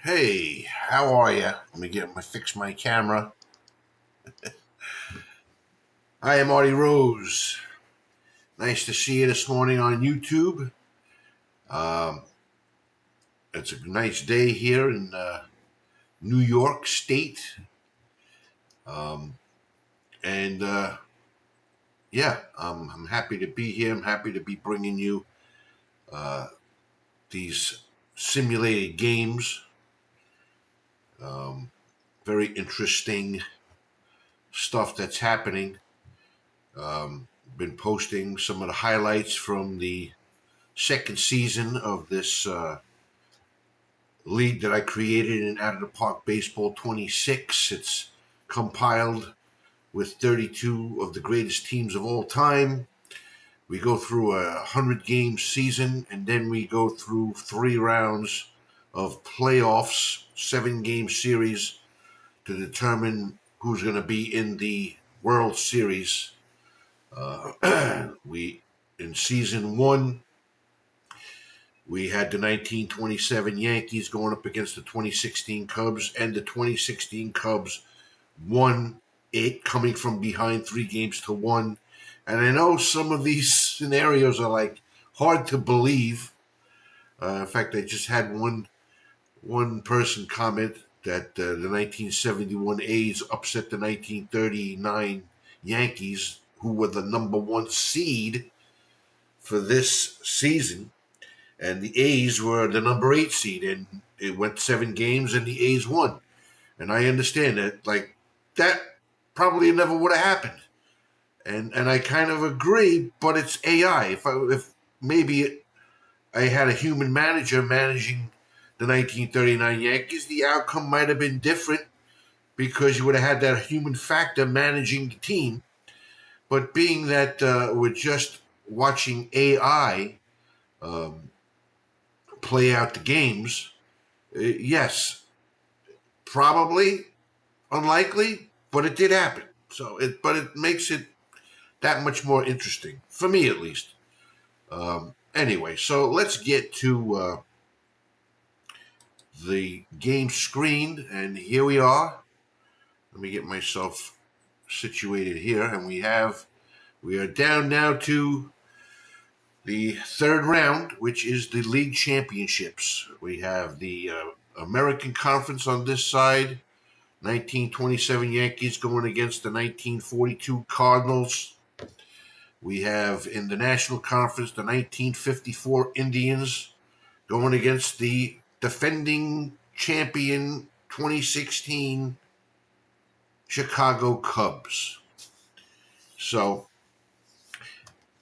Hey, how are you? Let me fix my camera. I am Marty Rose. Nice to see you this morning on YouTube. Um, it's a nice day here in New York State, um, and yeah, I'm happy to be here. I'm happy to be bringing you uh, these simulated games. Um, Very interesting stuff that's happening. Been posting some of the highlights from the second season of this league that I created in Out of the Park Baseball 26. It's compiled with 32 of the greatest teams of all time. We go through a 100-game season, and then we go through 3 rounds of playoffs, 7-game series to determine who's going to be in the World Series. We in season one, we had the 1927 Yankees going up against the 2016 Cubs, and the 2016 Cubs won it, coming from behind 3 games to 1. And I know some of these scenarios are like hard to believe. In fact, I just had one person comment that the 1971 A's upset the 1939 Yankees, who were the number 1 seed for this season. And the A's were the number 8 seed, and it went 7 games, and the A's won. And I understand that, like, that probably never would have happened. And I kind of agree, but it's AI. If maybe I had a human manager managing the 1939 Yankees, the outcome might have been different because you would have had that human factor managing the team. But being that we're just watching AI um, play out the games, yes, probably unlikely, but it did happen. But it makes it that much more interesting for me, at least. Anyway, so let's get to the game screen, and here we are. Let me get myself situated here, and we are down now to the third round, which is the league championships. We have the American Conference on this side, 1927 Yankees going against the 1942 Cardinals. We have in the National Conference the 1954 Indians going against the defending champion 2016 Chicago Cubs. So,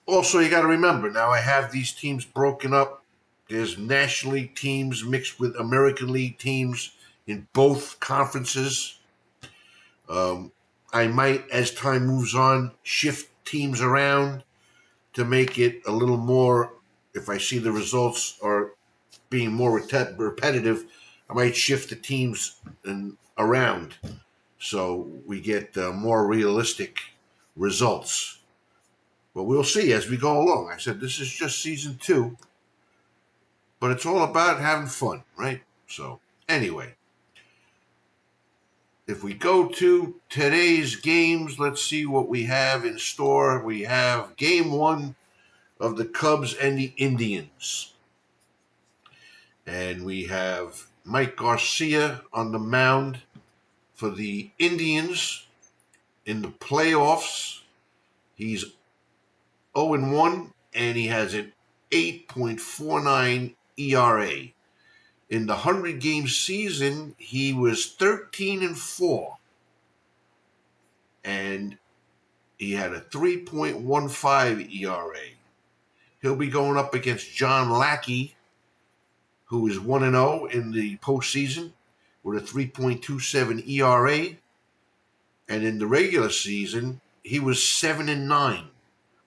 also, you got to remember, now I have these teams broken up. There's National League teams mixed with American League teams in both conferences. I might, as time moves on, shift teams around to make it a little more, if I see the results are being more repetitive, I might shift the teams around so we get more realistic results. But we'll see as we go along. I said this is just season 2, but it's all about having fun, right? So, anyway, if we go to today's games, let's see what we have in store. We have game 1 of the Cubs and the Indians. And we have Mike Garcia on the mound for the Indians in the playoffs. He's 0-1, and he has an 8.49 ERA. In the 100-game season, he was 13-4, and he had a 3.15 ERA. He'll be going up against John Lackey, who is 1-0 in the postseason with a 3.27 ERA. And in the regular season, he was 7-9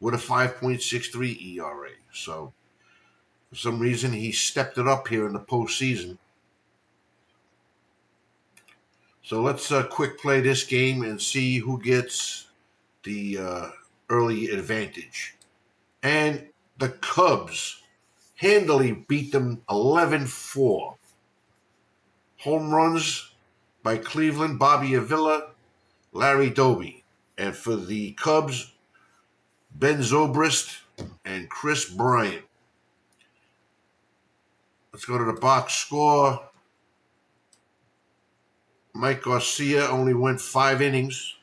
with a 5.63 ERA. So, for some reason, he stepped it up here in the postseason. So let's quick play this game and see who gets the early advantage. And the Cubs handily beat them 11-4. Home runs by Cleveland, Bobby Avila, Larry Doby. And for the Cubs, Ben Zobrist and Chris Bryant. Let's go to the box score. Mike Garcia only went 5 innings,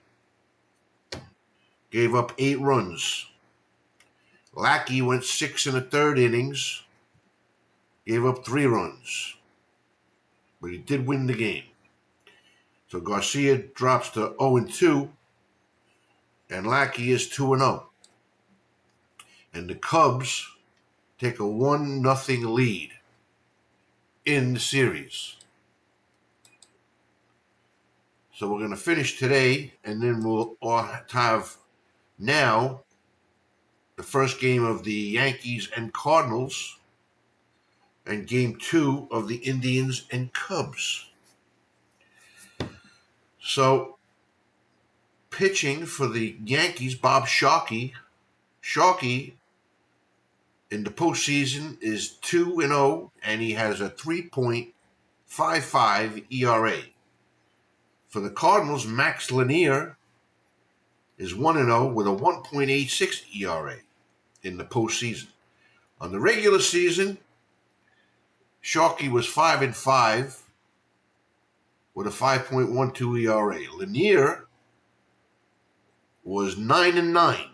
gave up 8 runs. Lackey went 6 1/3 innings, gave up 3 runs. But he did win the game. So Garcia drops to 0-2, and Lackey is 2-0. And the Cubs take a 1-0 lead in the series. So we're going to finish today, and then we'll have now the first game of the Yankees and Cardinals and game 2 of the Indians and Cubs. So pitching for the Yankees, Bob Sharkey. Sharkey in the postseason is 2-0, and he has a 3.55 ERA. For the Cardinals, Max Lanier is 1-0 with a 1.86 ERA in the postseason. On the regular season, Sharkey was 5-5 with a 5.12 ERA. Lanier was 9-9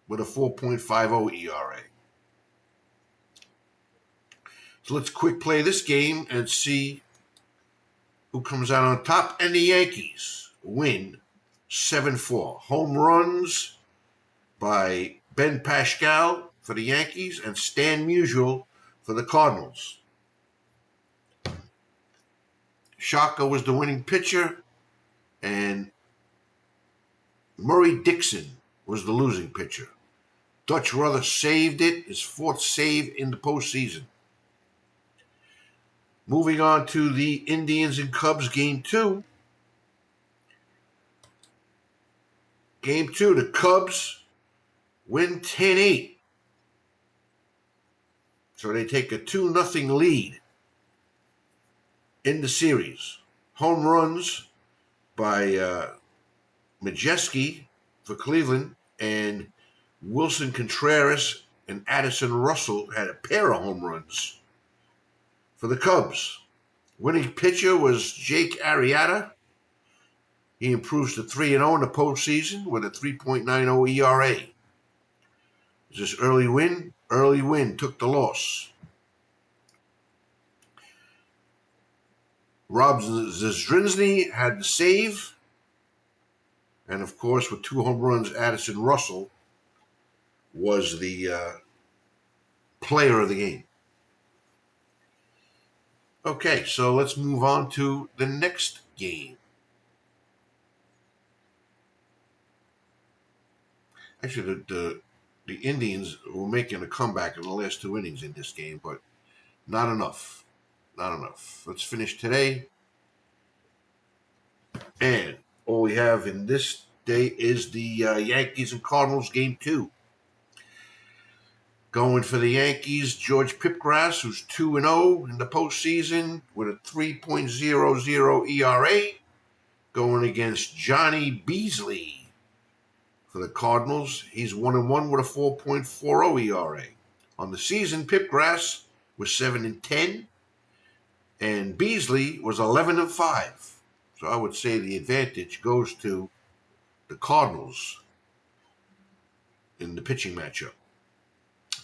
with a 4.50 ERA. So let's quick play this game and see who comes out on top. And the Yankees win 7-4. Home runs by Ben Pascal for the Yankees and Stan Musial for the Cardinals. Shaka was the winning pitcher, and Murray Dixon was the losing pitcher. Dutch Ruther saved it, his 4th save in the postseason. Moving on to the Indians and Cubs game 2. Game 2, the Cubs win 10-8. So they take a 2-0 lead in the series. Home runs by Majeski for Cleveland, and Wilson Contreras and Addison Russell had a pair of home runs for the Cubs. Winning pitcher was Jake Arrieta. He improves to 3-0 in the postseason with a 3.90 ERA. Is this early win? Early win took the loss. Rob Zazrinsky had the save. And of course, with 2 home runs, Addison Russell was the player of the game. Okay, so let's move on to the next game. Actually, the Indians were making a comeback in the last 2 innings in this game, but not enough. Not enough. Let's finish today. And all we have in this day is the Yankees and Cardinals game 2. Going for the Yankees, George Pipgrass, who's 2-0 in the postseason with a 3.00 ERA. Going against Johnny Beasley for the Cardinals. He's 1-1 with a 4.40 ERA. On the season, Pipgrass was 7-10, and Beasley was 11-5. So I would say the advantage goes to the Cardinals in the pitching matchup.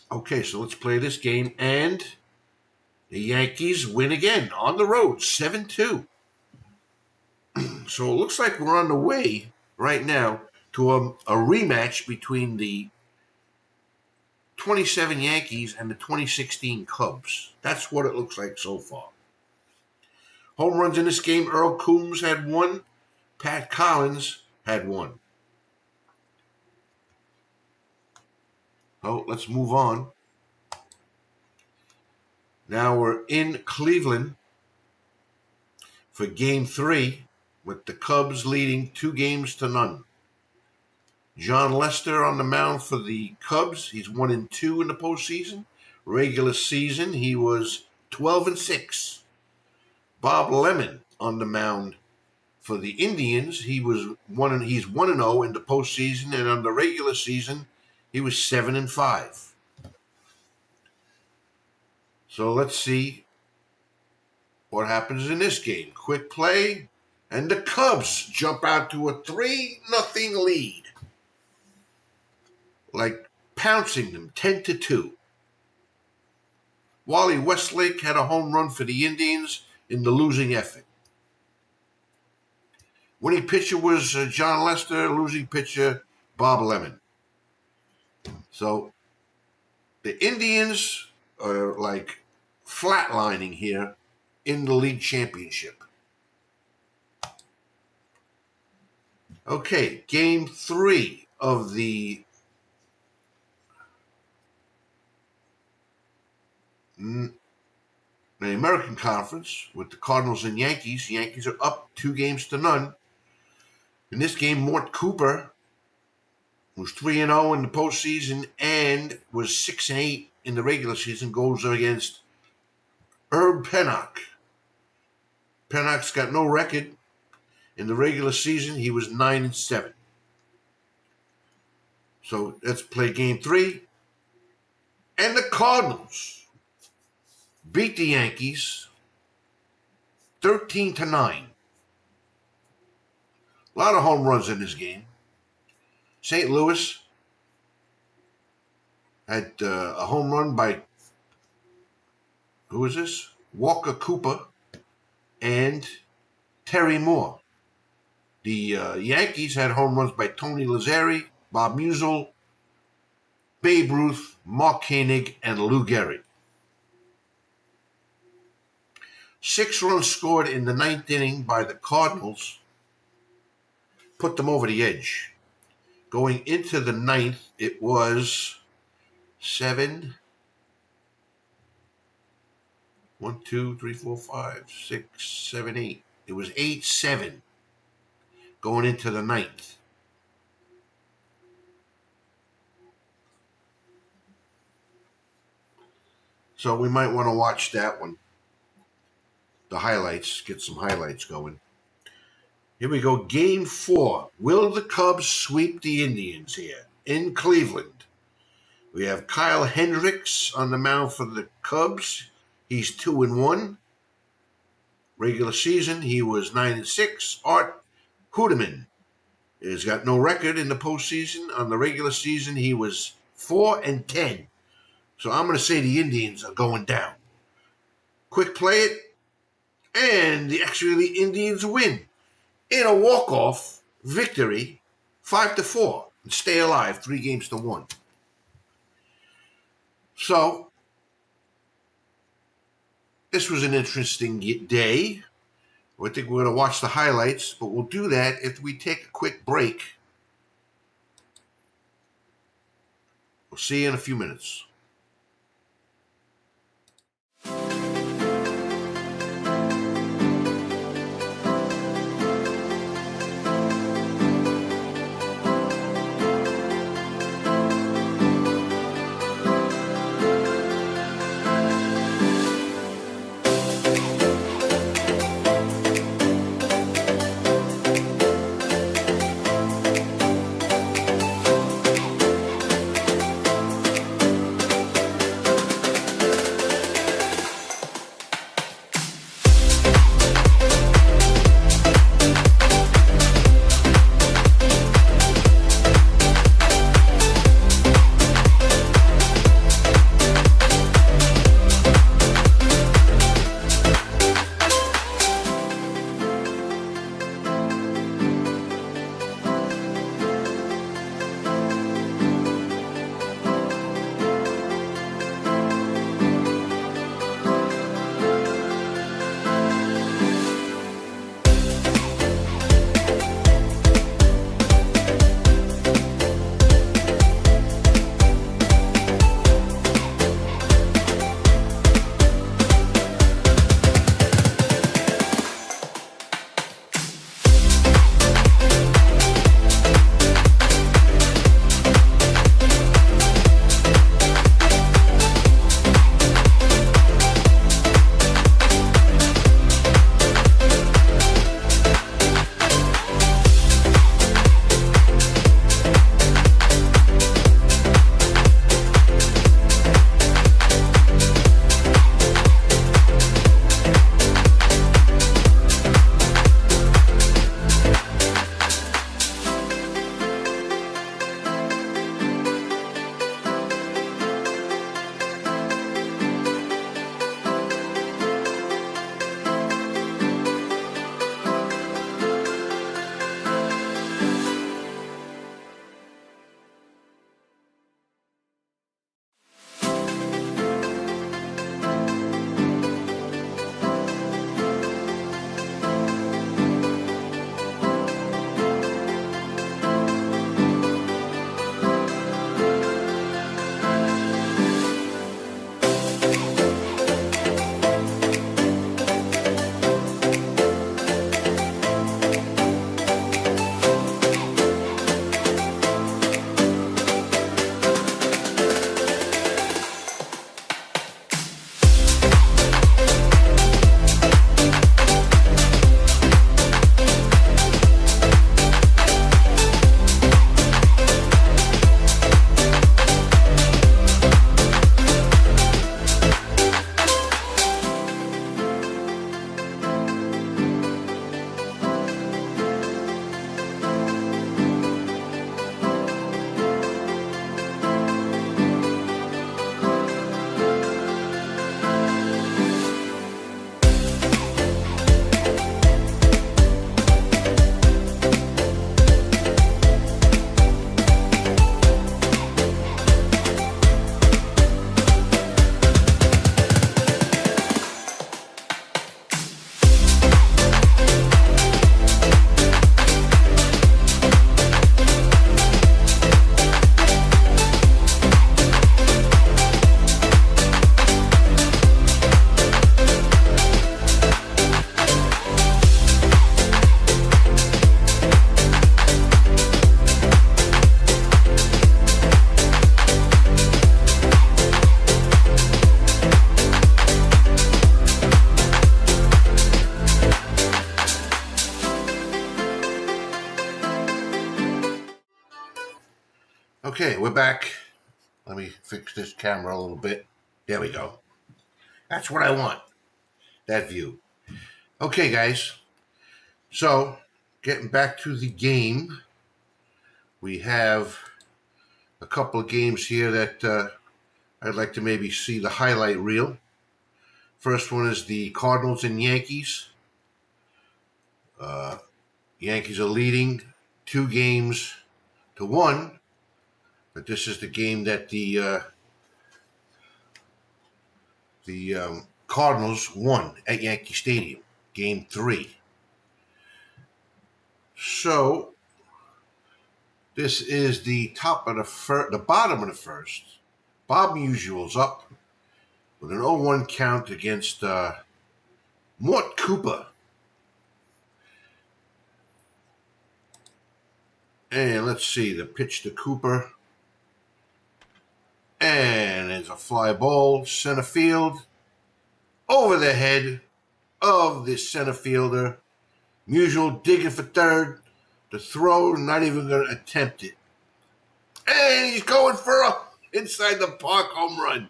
Okay, so let's play this game, and the Yankees win again on the road, 7-2. So it looks like we're on the way right now to a rematch between the 27 Yankees and the 2016 Cubs. That's what it looks like so far. Home runs in this game, Earl Coombs had 1, Pat Collins had 1. So let's move on. Now we're in Cleveland for game 3 with the Cubs leading 2-0. John Lester on the mound for the Cubs. He's 1-2 in the postseason. Regular season, he was 12-6 Bob Lemon on the mound for the Indians. He's 1-0 in the postseason, and on the regular season, he was 7-5. So let's see what happens in this game. Quick play, and the Cubs jump out to a 3-0 lead, like pouncing them 10-2. Wally Westlake had a home run for the Indians in the losing effort. Winning pitcher was John Lester, losing pitcher Bob Lemon. So the Indians are like flatlining here in the league championship. Okay, game 3 of the American Conference with the Cardinals and Yankees. The Yankees are up 2-0. In this game, Mort Cooper was 3-0 in the postseason and was 6-8 in the regular season, goes against Herb Pennock. Pennock's got no record. In the regular season, he was 9-7. So let's play game 3. And the Cardinals beat the Yankees 13-9. A lot of home runs in this game. St. Louis had a home run by, who is this? Walker Cooper and Terry Moore. The Yankees had home runs by Tony Lazzeri, Bob Musial, Babe Ruth, Mark Koenig, and Lou Gehrig. 6 runs scored in the 9th inning by the Cardinals put them over the edge. Going into the 9th, it was 7. 1, 2, 3, 4, 5, 6, 7, 8. It was 8-7 going into the 9th. So we might want to watch that one. The highlights, get some highlights going. Here we go, game 4. Will the Cubs sweep the Indians here in Cleveland? We have Kyle Hendricks on the mound for the Cubs. He's 2-1. Regular season, he was 9-6. Art Hudeman has got no record in the postseason. On the regular season, he was 4-10. So I'm going to say the Indians are going down. Quick play it, and the Indians win in a walk-off victory, 5-4, and stay alive 3-1. So this was an interesting day. I think we're going to watch the highlights, but we'll do that if we take a quick break. We'll see you in a few minutes. Okay, we're back. Let me fix this camera a little bit. There we go. That's what I want. That view. Okay, guys. So, getting back to the game, we have a couple of games here that I'd like to maybe see the highlight reel. First one is the Cardinals and Yankees. Yankees are leading 2-1, but this is the game that the Cardinals won at Yankee Stadium, Game 3. So this is the the bottom of the first. Bob Musial's up with an 0-1 count against Mort Cooper. And let's see, the pitch to Cooper. And there's a fly ball, center field, over the head of the center fielder. Musial digging for third. The throw, not even going to attempt it. And he's going for a inside the park home run.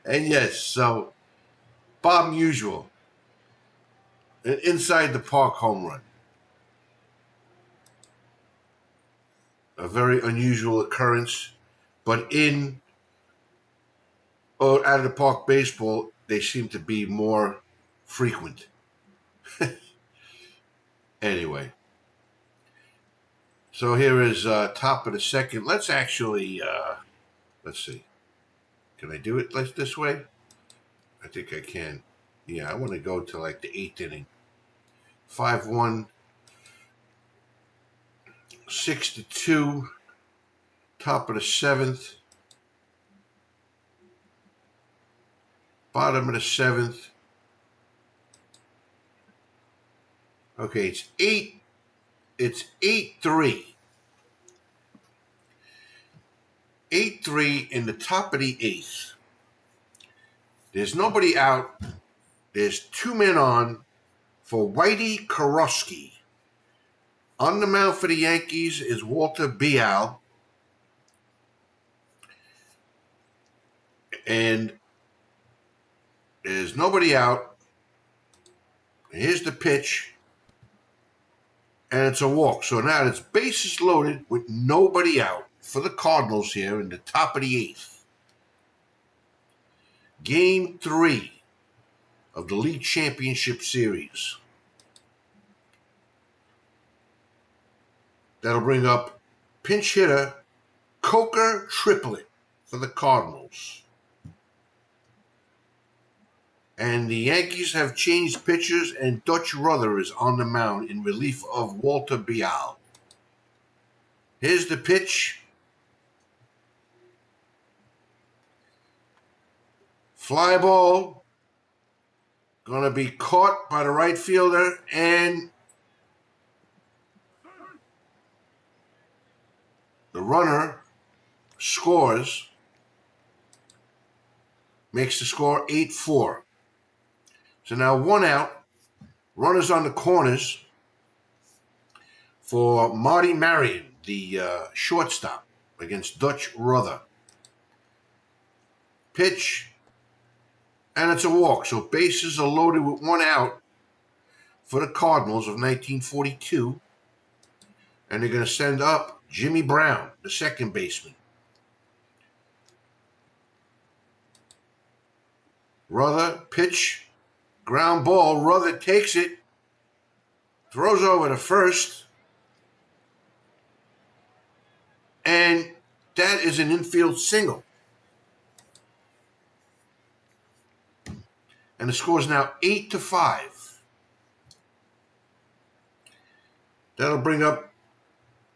And yes, so Bob Musial, an inside the park home run. A very unusual occurrence, but in or out of the park baseball, they seem to be more frequent. Anyway, so here is top of the second. Let's actually, let's see. Can I do it this way? I think I can. Yeah, I want to go to like the 8th inning. 5-1, 6-2, top of the 7th, bottom of the 7th. Okay, it's 8-3. 8-3 in the top of the 8th. There's nobody out. There's 2 men on for Whitey Kurowski. On the mound for the Yankees is Walter Bial. And there's nobody out. Here's the pitch. And it's a walk. So now it's bases loaded with nobody out for the Cardinals here in the top of the 8th. Game 3 of the League Championship Series. That'll bring up pinch hitter Coker Triplett for the Cardinals. And the Yankees have changed pitchers, and Dutch Ruther is on the mound in relief of Walter Bial. Here's the pitch. Fly ball. Going to be caught by the right fielder, and the runner scores. Makes the score 8-4. So now 1 out. Runners on the corners for Marty Marion, the shortstop, against Dutch Ruther. Pitch, and it's a walk. So bases are loaded with 1 out for the Cardinals of 1942. And they're going to send up Jimmy Brown, the second baseman. Ruther, pitch, ground ball. Ruther takes it, throws over to first, and that is an infield single. And the score is now 8-5. That'll bring up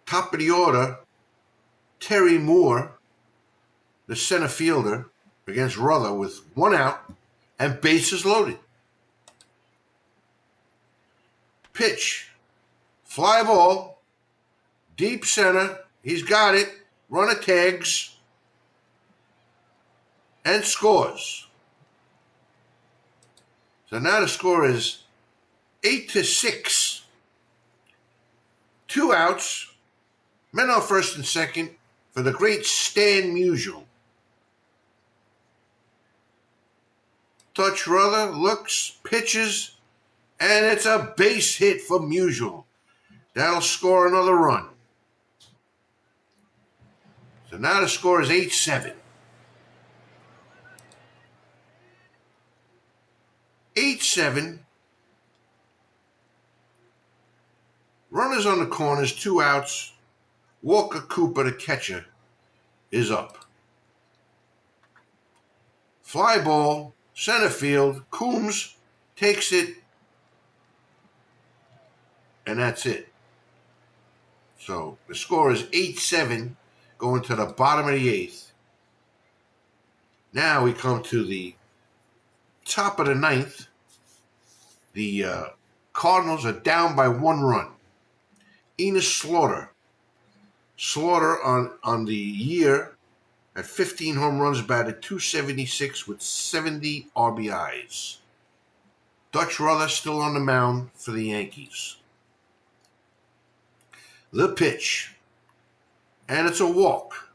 top of the order Terry Moore, the center fielder, against Ruther with 1 out and bases loaded. Pitch, fly ball, deep center. He's got it. Runner tags and scores. So now the score is 8-6. 2 outs. Men on first and second. for the great Stan Musial. Dutch Ruther looks, pitches, and it's a base hit for Musial. That'll score another run. So now the score is 8-7. 8-7. Runners on the corners, 2 outs. Walker Cooper, the catcher, is up. Fly ball, center field. Coombs takes it, and that's it. So the score is 8-7 going to the bottom of the 8th. Now we come to the top of the 9th. The Cardinals are down by 1 run. Enos Slaughter on the year at 15 home runs, batted .276 with 70 RBIs. Dutch Ruther still on the mound for the Yankees. The pitch, and it's a walk.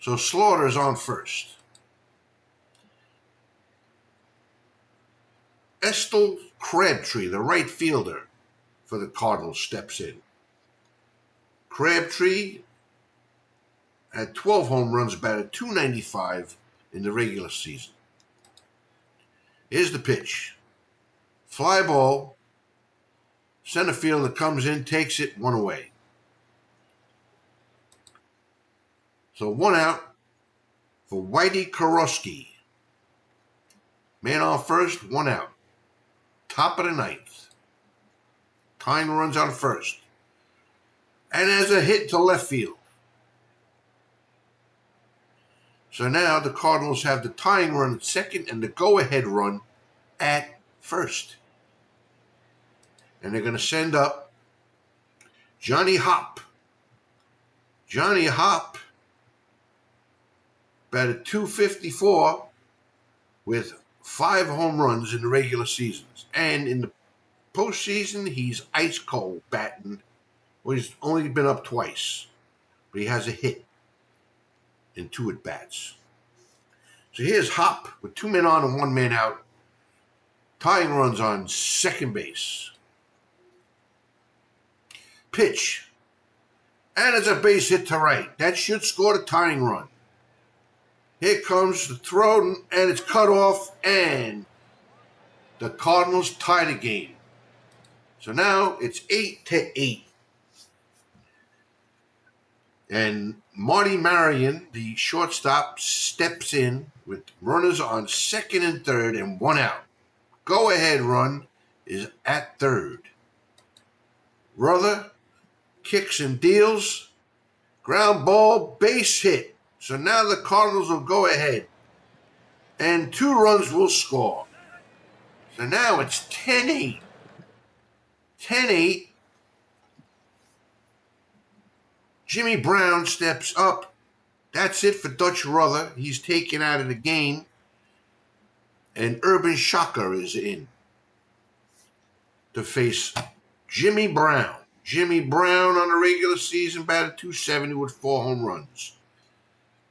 So Slaughter's on first. Estel Crabtree, the right fielder for the Cardinals, steps in. Crabtree had 12 home runs, batted .295 in the regular season. Here's the pitch. Fly ball. Center fielder comes in, takes it, 1 away. So 1 out for Whitey Kurowski. Man on first, 1 out. Top of the 9th. Tying runs on first. And has a hit to left field. So now the Cardinals have the tying run at second and the go-ahead run at first. And they're going to send up Johnny Hopp. Johnny Hopp batted .254 with 5 home runs in the regular seasons. And in the postseason, he's ice cold batting. Well, he's only been up twice, but he has a hit in 2 at-bats. So here's Hopp with 2 men on and 1 man out. Tying runs on second base. Pitch. And it's a base hit to right. That should score the tying run. Here comes the throw, and it's cut off, and the Cardinals tie the game. So now it's 8-8. And Marty Marion, the shortstop, steps in with runners on second and third and 1 out. Go-ahead run is at third. Ruther kicks and deals. Ground ball, base hit. So now the Cardinals will go ahead. And 2 runs will score. So now it's 10-8. 10-8. Jimmy Brown steps up. That's it for Dutch Ruther. He's taken out of the game. And Urban Shocker is in to face Jimmy Brown. Jimmy Brown on the regular season batted .270 with 4 home runs.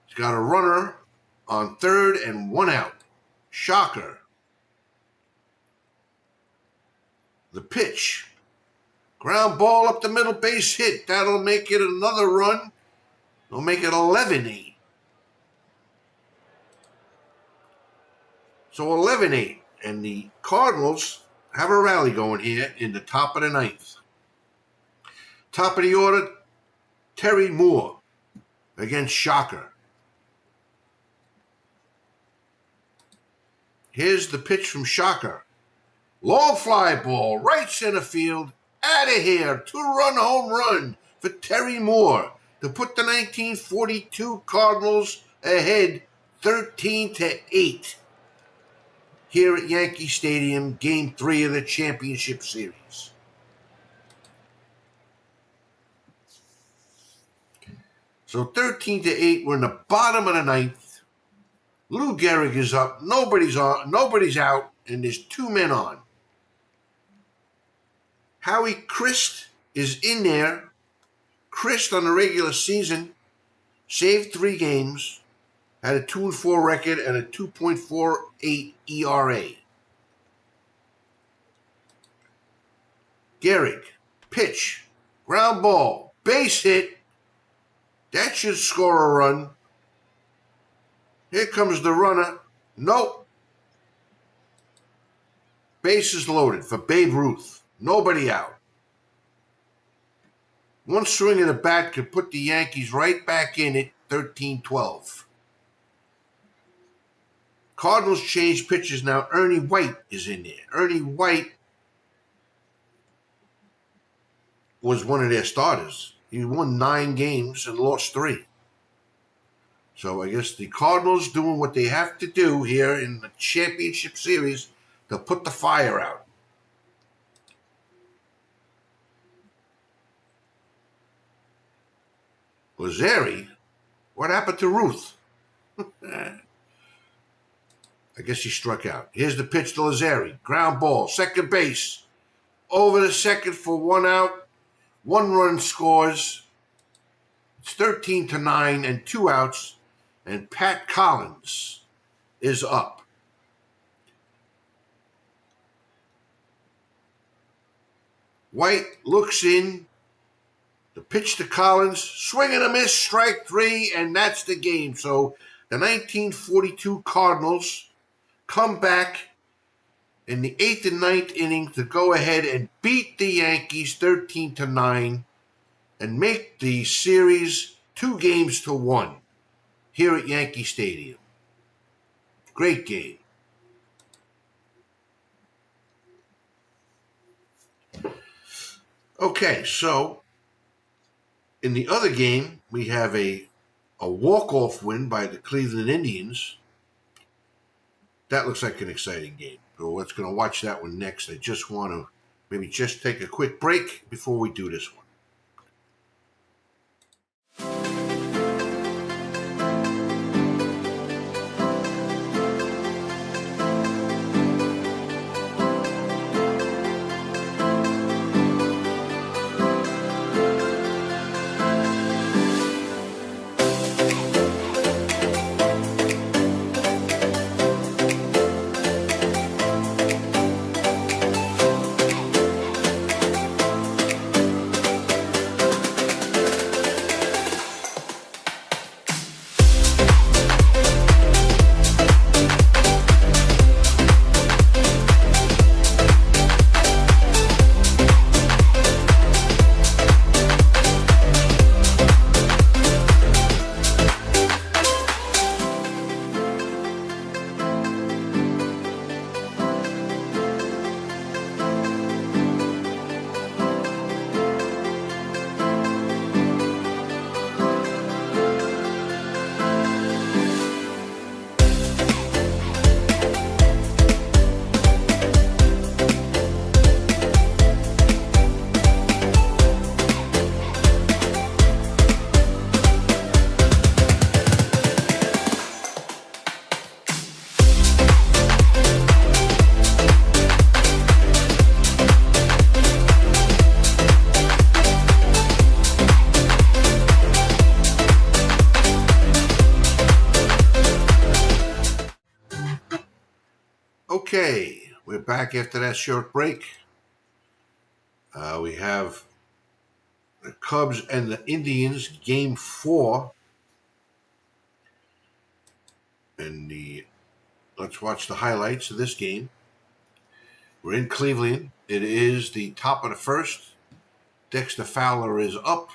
He's got a runner on third and 1 out. Shocker. The pitch. Ground ball up the middle, base hit. That'll make it another run. It'll make it 11-8. So 11-8. And the Cardinals have a rally going here in the top of the 9th. Top of the order, Terry Moore against Shocker. Here's the pitch from Shocker. Long fly ball, right center field. Out of here. 2-run home run for Terry Moore to put the 1942 Cardinals ahead 13-8 here at Yankee Stadium, Game 3 of the championship series. So 13-8, we're in the bottom of the 9th. Lou Gehrig is up. Nobody's out, and there's 2 men on. Howie Christ is in there Chris on the regular season saved 3 games, had a 2-4 record and a 2.48 ERA. Gehrig, pitch, ground ball, base hit. That should score a run. Here comes the runner. Nope. Bases loaded for Babe Ruth. Nobody out. One swing of the bat could put the Yankees right back in it, 13-12. Cardinals changed pitchers now. Ernie White is in there. Ernie White was one of their starters. He won 9 games and lost 3. So I guess the Cardinals doing what they have to do here in the championship series to put the fire out. Lazzari? What happened to Ruth? I guess he struck out. Here's the pitch to Lazzari. Ground ball, second base. Over the second for 1 out. 1 run scores. It's 13-9 and 2 outs. And Pat Collins is up. White looks in. The pitch to Collins. Swing and a miss. Strike 3. And that's the game. So the 1942 Cardinals come back in the 8th and 9th inning to go ahead and beat the Yankees 13-9 and make the series 2-1 here at Yankee Stadium. Great game. Okay, so in the other game, we have a walk-off win by the Cleveland Indians. That looks like an exciting game. So let's going to watch that one next. I just want to maybe just take a quick break before we do this one. Okay, we're back after that short break. We have the Cubs and the Indians, Game 4. And let's watch the highlights of this game. We're in Cleveland. It is the top of the first. Dexter Fowler is up.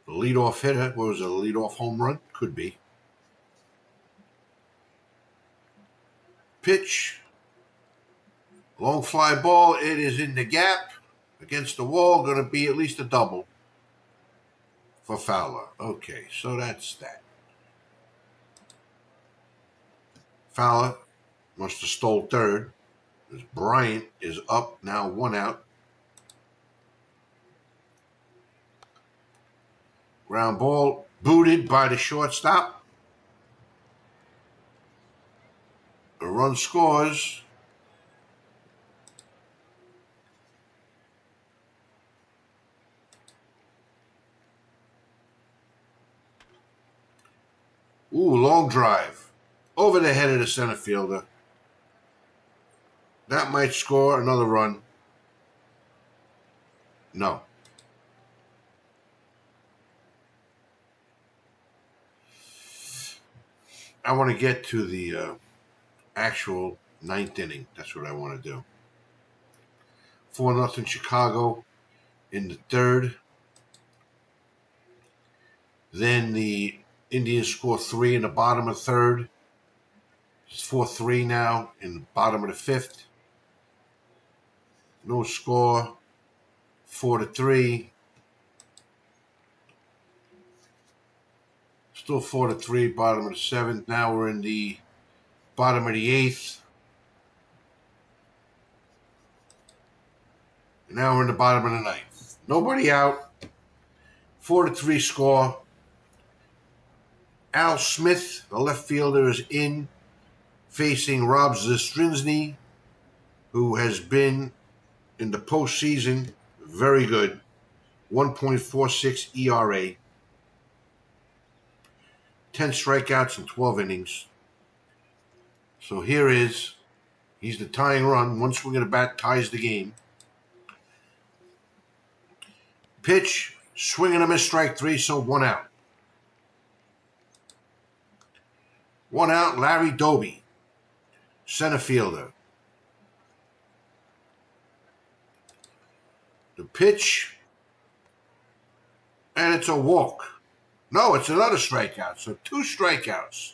The leadoff hitter, what was it, a leadoff home run? Could be. Pitch. Long fly ball. It is in the gap. Against the wall. Going to be at least a double for Fowler. Okay, so that's that. Fowler must have stole third. Bryant is up, now 1 out. Ground ball booted by the shortstop. A run scores. Ooh, long drive. Over the head of the center fielder. That might score another run. No. I want to get to the actual ninth inning. That's what I want to do. 4-0 Chicago in the third. Then the Indians score 3 in the bottom of the third. It's 4-3 now in the bottom of the fifth. No score. 4-3. Still 4-3, bottom of the seventh. Now we're in the bottom of the eighth. And now we're in the bottom of the ninth. Nobody out. 4-3 score. Al Smith, the left fielder, is in, facing Rob Zastrinsky, who has been in the postseason very good. 1.46 ERA. 10 strikeouts in 12 innings. So here is, he's the tying run. One swing of the bat ties the game. Pitch, swing and a miss, strike 3, so 1 out. 1 out, Larry Doby, center fielder. The pitch, and it's a walk. No, it's another strikeout, so 2 strikeouts.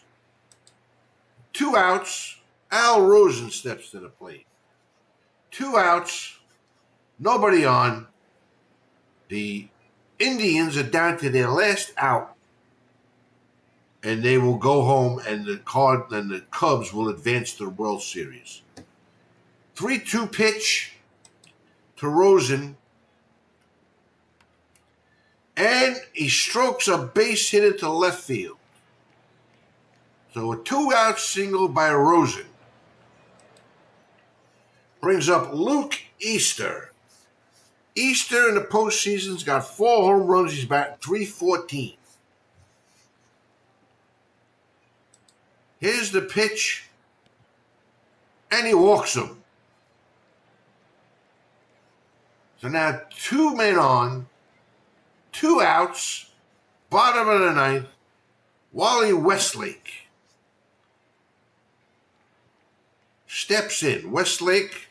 2 outs, Al Rosen steps to the plate. 2 outs, nobody on. The Indians are down to their last out, and they will go home, and the Cubs will advance to the World Series. 3-2 pitch to Rosen, and he strokes a base hit into left field. So a 2-out single by Rosen brings up Luke Easter. Easter in the postseason's got 4 home runs. He's batting .314. Here's the pitch, and he walks him. So now 2 men on, 2 outs, bottom of the ninth, Wally Westlake steps in. Westlake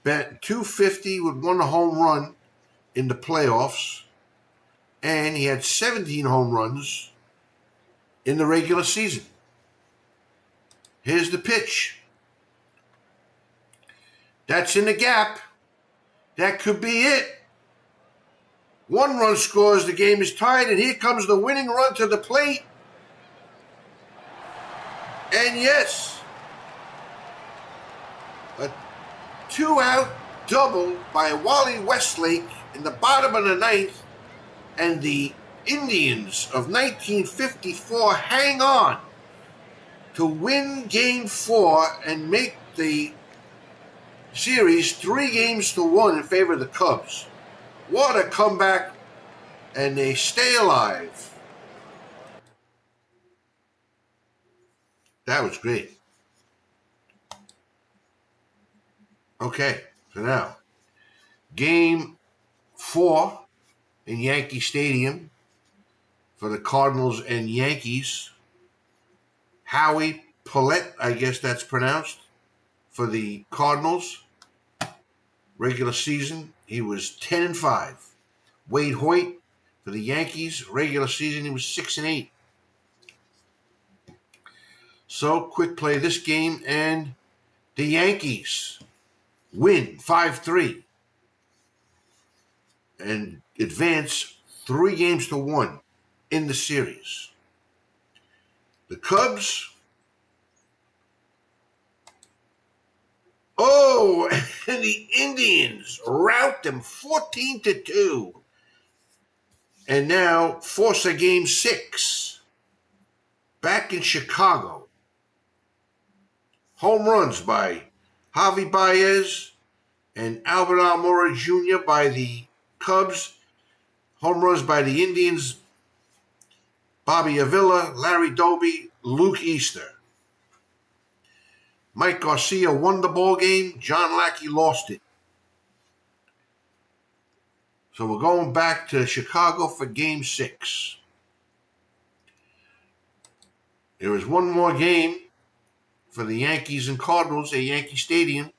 bat .250 with 1 home run in the playoffs, and he had 17 home runs in the regular season. Here's the pitch. That's in the gap. That could be it. 1 run scores, the game is tied, and here comes the winning run to the plate. And yes, a 2-out double by Wally Westlake in the bottom of the ninth, and the Indians of 1954 hang on to win Game 4 and make the series 3-1 in favor of the Cubs. What a comeback, and they stay alive. That was great. Okay, so now, Game 4 in Yankee Stadium for the Cardinals and Yankees. Howie Paulette, I guess that's pronounced, for the Cardinals. Regular season, he was 10-5. Wade Hoyt for the Yankees. Regular season, he was 6-8. So, quick play this game, and the Yankees win 5-3 and advance 3-1 in the series. The Cubs, and the Indians rout them 14-2, and now force a Game 6 back in Chicago. Home runs by Javi Baez and Albert Almora Jr. by the Cubs. Home runs by the Indians Bobby Avila, Larry Doby, Luke Easter. Mike Garcia won the ball game. John Lackey lost it. So we're going back to Chicago for Game 6. There is one more game for the Yankees and Cardinals at Yankee Stadium.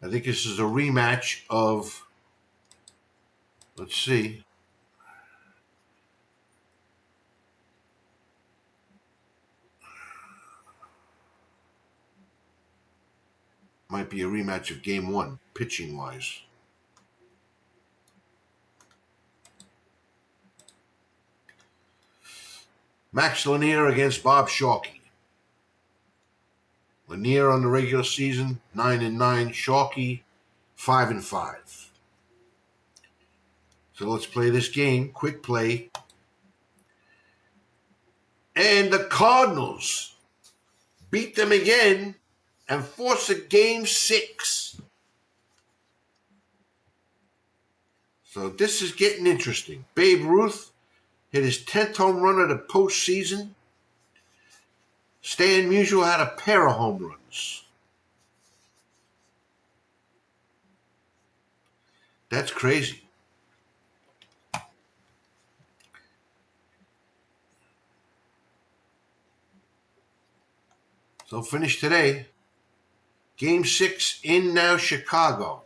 I think this is a rematch of, let's see, might be a rematch of Game 1, pitching-wise. Max Lanier against Bob Sharkey. Lanier on the regular season, 9-9. Sharkey, 5-5. So let's play this game. Quick play. And the Cardinals beat them again and force a Game 6. So this is getting interesting. Babe Ruth hit his 10th home run of the postseason. Stan Musial had a pair of home runs. That's crazy. So finish today. Game 6 in now Chicago.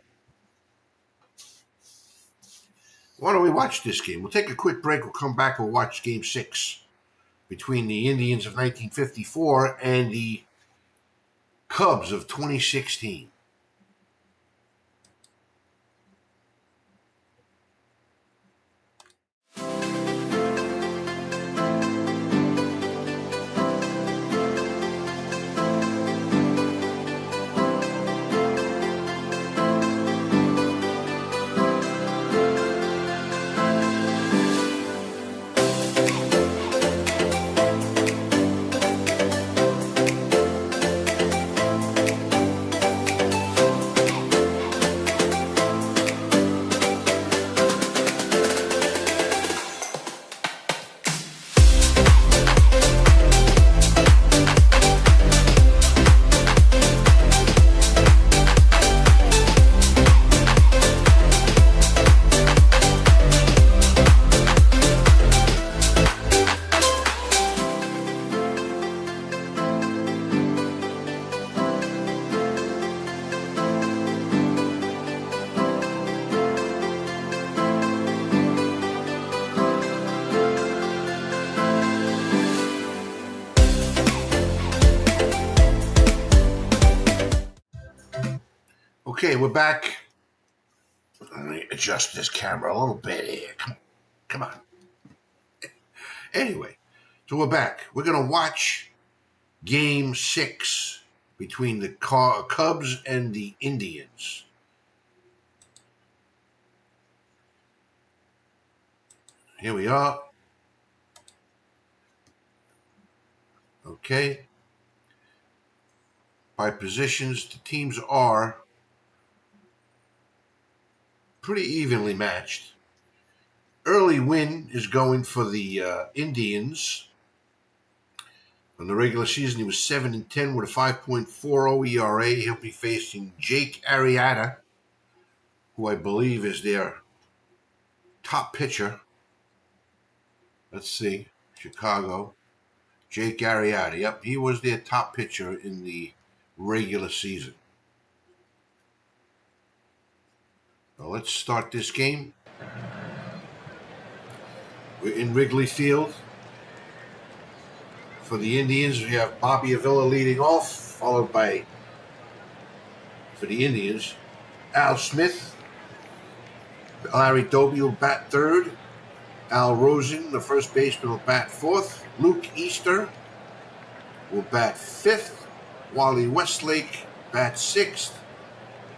Why don't we watch this game? We'll take a quick break. We'll come back. We'll watch Game 6 between the Indians of 1954 and the Cubs of 2016. Okay, we're back. Let me adjust this camera a little bit here. Come on. Anyway, so we're back. We're going to watch Game 6 between the Cubs and the Indians. Here we are. Okay. By positions, the teams are pretty evenly matched. Early win is going for the Indians. In the regular season, he was 7-10 with a 5.40 ERA. He'll be facing Jake Arrieta, who I believe is their top pitcher. Let's see, Chicago. Jake Arrieta. Yep, he was their top pitcher in the regular season. Well, let's start this game. We're in Wrigley Field. For the Indians, we have Bobby Avila leading off, followed by, for the Indians, Al Smith. Larry Doby will bat third. Al Rosen, the first baseman, will bat fourth. Luke Easter will bat fifth. Wally Westlake bats sixth.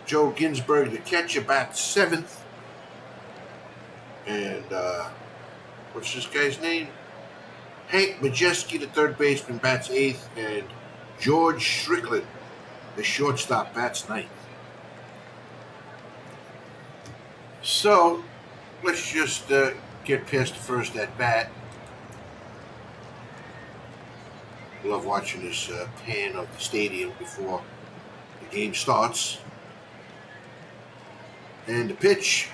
Joe Ginsberg, the catcher, bats seventh. And what's this guy's name? Hank Majeski, the third baseman, bats eighth. And George Strickland, the shortstop, bats ninth. So let's just get past the first at bat. love watching this pan of the stadium before the game starts. And the pitch.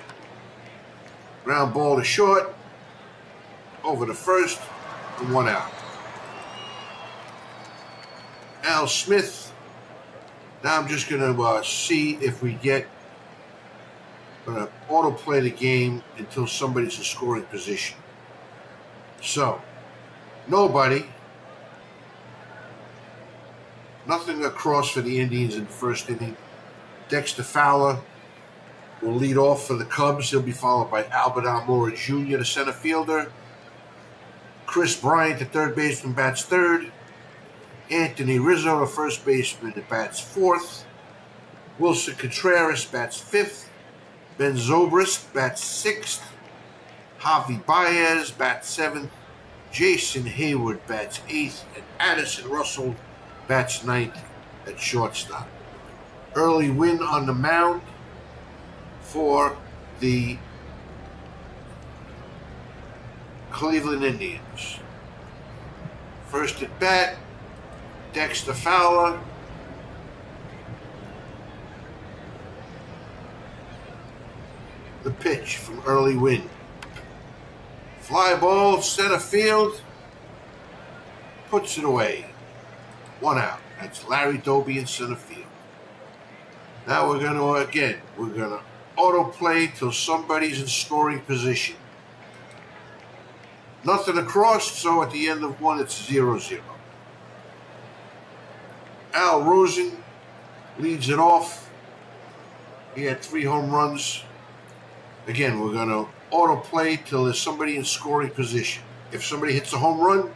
Ground ball to short. Over to first. And 1 out. Al Smith. Now I'm just going to see if we get autoplay the game until somebody's in scoring position. So, nobody. Nothing across for the Indians in the first inning. Dexter Fowler will lead off for the Cubs. He'll be followed by Albert Almora Jr., the center fielder. Chris Bryant, the third baseman, bats third. Anthony Rizzo, the first baseman, bats fourth. Wilson Contreras bats fifth. Ben Zobrist bats sixth. Javi Baez bats seventh. Jason Hayward bats eighth. And Addison Russell bats ninth at shortstop. Early win on the mound for the Cleveland Indians. First at bat, Dexter Fowler. The pitch from Early Win. Fly ball, center field. Puts it away. 1 out. That's Larry Doby in center field. Now we're going to autoplay till somebody's in scoring position. Nothing across, so at the end of one, it's 0-0. Al Rosen leads it off. He had 3 home runs. Again, we're going to autoplay till there's somebody in scoring position. If somebody hits a home run,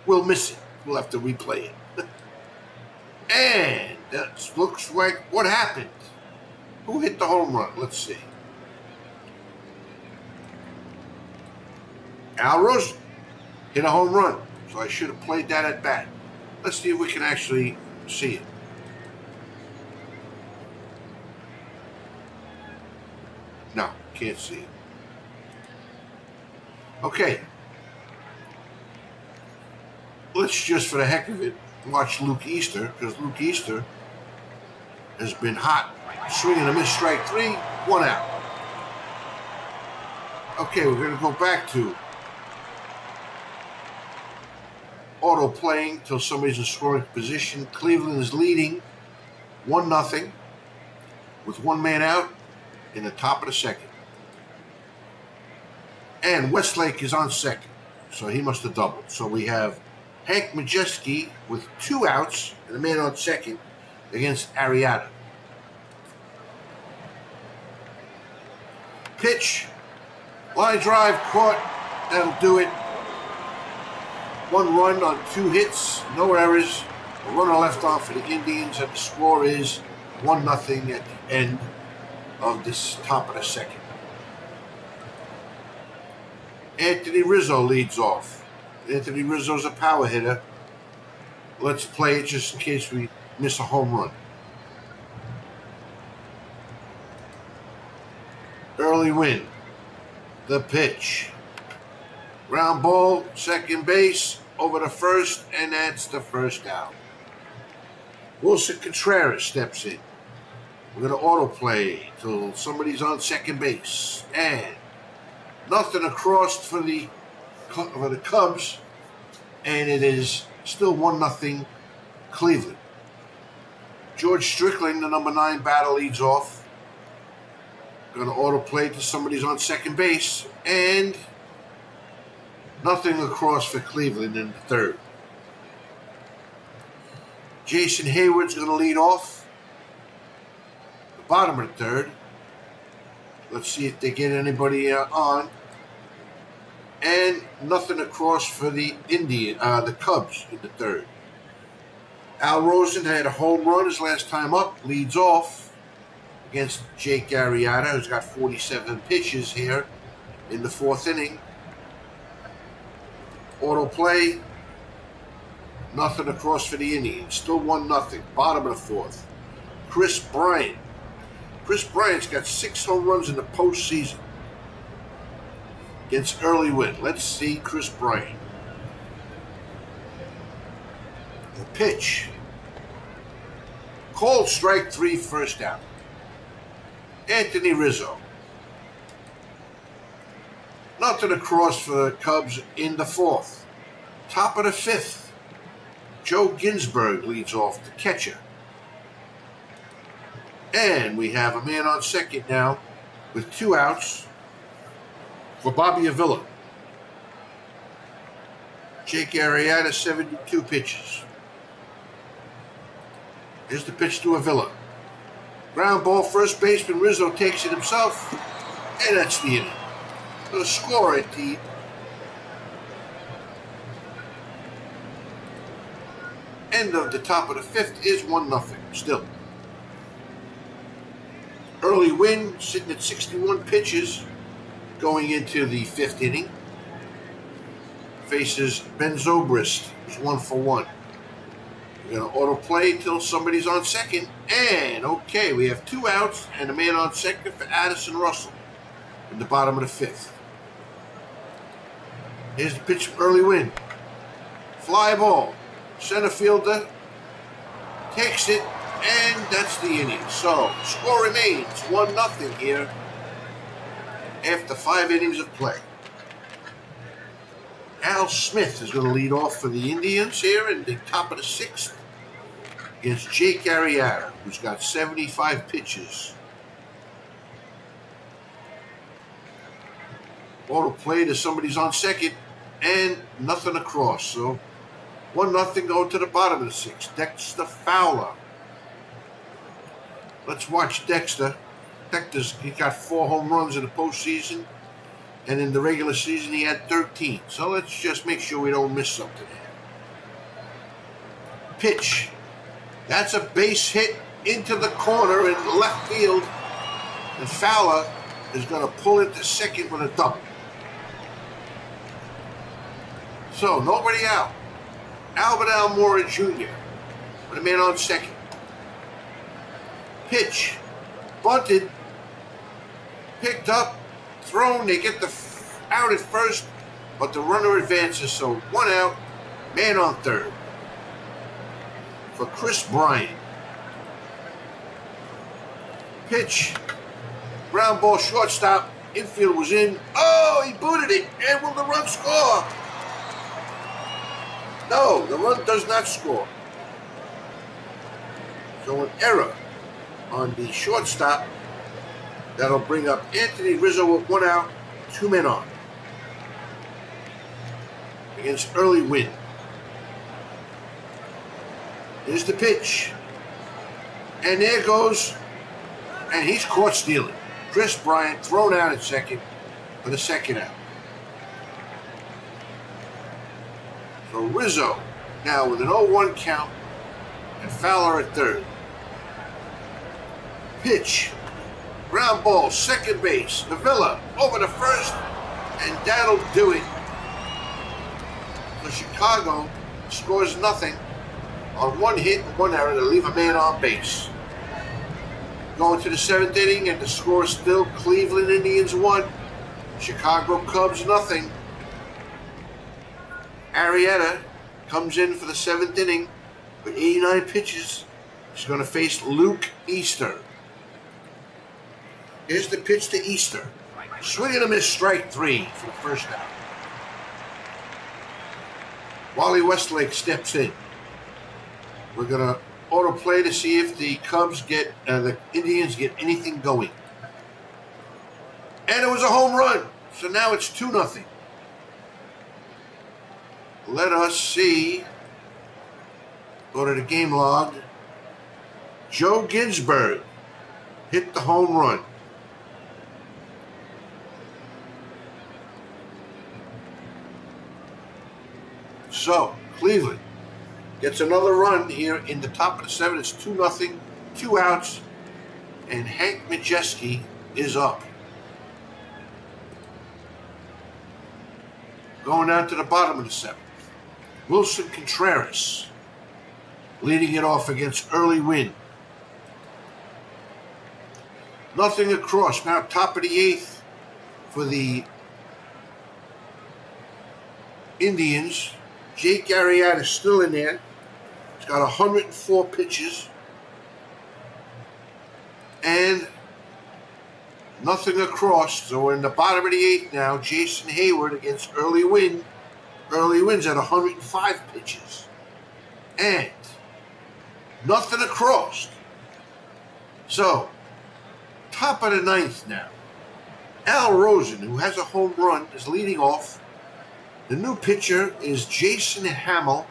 we'll miss it. We'll have to replay it. And that looks like what happened. Who hit the home run? Let's see. Al Rosen hit a home run. So I should have played that at bat. Let's see if we can actually see it. No, can't see it. Okay. Let's just, for the heck of it, watch Luke Easter, because Luke Easter has been hot. Swing and a miss, strike 3, 1 out. Okay, we're going to go back to auto playing till somebody's in scoring position. Cleveland is leading 1-0 with 1 man out in the top of the second. And Westlake is on second, so he must have doubled. So we have Hank Majeski with 2 outs and a man on second against Arrieta. Pitch, line drive, caught, that'll do it. 1 run on 2 hits, no errors. A runner left on for the Indians, and the score is 1-0 at the end of this top of the second. Anthony Rizzo leads off. Anthony Rizzo's a power hitter. Let's play it just in case we miss a home run. Early Win. The pitch. Ground ball, second base, over to first, and that's the first out. Wilson Contreras steps in. We're going to autoplay till somebody's on second base. And nothing across for the Cubs, and it is still 1-0 Cleveland. George Strickland, the number 9 batter, leads off. Going to autoplay till somebody's on second base, and nothing across for Cleveland in the third. Jason Hayward's going to lead off the bottom of the third. Let's see if they get anybody on. And nothing across for the Cubs in the third. Al Rosen had a home run his last time up, leads off against Jake Arrieta, who's got 47 pitches here in the 4th inning. Auto play, nothing across for the Indians. Still 1-0, bottom of the 4th. Chris Bryant. Chris Bryant's got 6 home runs in the postseason against Early Win. Let's see Chris Bryant. Pitch. Called strike 3, first out. Anthony Rizzo. Nothing across for the Cubs in the 4th. Top of the 5th. Joe Ginsberg leads off, the catcher. And we have a man on second now with 2 outs for Bobby Avila. Jake Arrieta, 72 pitches. Here's the pitch to Avila. Ground ball, first baseman Rizzo takes it himself, and that's the inning. The score at the end of the top of the 5th is 1-0 still. Early win, sitting at 61 pitches going into the 5th inning. Faces Ben Zobrist, who's 1 for 1. We're going to auto play till somebody's on second. And, okay, we have 2 outs and a man on second for Addison Russell in the bottom of the 5th. Here's the pitch from early win. Fly ball. Center fielder takes it, and that's the inning. So, score remains 1-0 here after 5 innings of play. Al Smith is going to lead off for the Indians here in the top of the 6th against Jake Arrieta, who's got 75 pitches. Auto play to somebody's on second, and nothing across. So 1-0 going to the bottom of the 6th. Dexter Fowler. Let's watch Dexter. He got 4 home runs in the postseason. And in the regular season, he had 13. So let's just make sure we don't miss something here. Pitch. That's a base hit into the corner in left field. And Fowler is going to pull it to second with a double. So, nobody out. Albert Almora Jr. with a man on second. Pitch. Bunted. Picked up. Thrown, they get the out at first, but the runner advances, so 1 out, man on third for Chris Bryant. Pitch, ground ball, shortstop, infield was in. Oh, he booted it, and will the run score? No, the run does not score. So an error on the shortstop. That'll bring up Anthony Rizzo with 1 out, 2 men on. Against early win. Here's the pitch. And there goes. And he's caught stealing. Chris Bryant thrown out at second for the 2nd out. So Rizzo now with an 0-1 count and Fowler at third. Pitch. Ground ball, second base. Avila over to first, and that'll do it. So Chicago scores nothing on 1 hit and 1 error to leave a man on base. Going to the 7th inning, and the score is still Cleveland Indians 1, Chicago Cubs nothing. Arrieta comes in for the 7th inning with 89 pitches. He's going to face Luke Easter. Here's the pitch to Easter. Swing and a miss, strike 3 for the first out. Wally Westlake steps in. We're going to auto play to see if the Cubs get, the Indians get anything going. And it was a home run. So now it's 2-0. Let us see. Go to the game log. Joe Ginsberg hit the home run. So, Cleveland gets another run here in the top of the 7th. It's 2-0, 2 outs, and Hank Majeski is up. Going down to the bottom of the 7th. Wilson Contreras leading it off against early win. Nothing across. Now top of the 8th for the Indians. Jake Arrieta is still in there. He's got 104 pitches. And nothing across. So we're in the bottom of the eighth now. Jason Hayward against Early Win. Early Win's at 105 pitches. And nothing across. So, top of the ninth now. Al Rosen, who has a home run, is leading off. The new pitcher is Jason Hamill.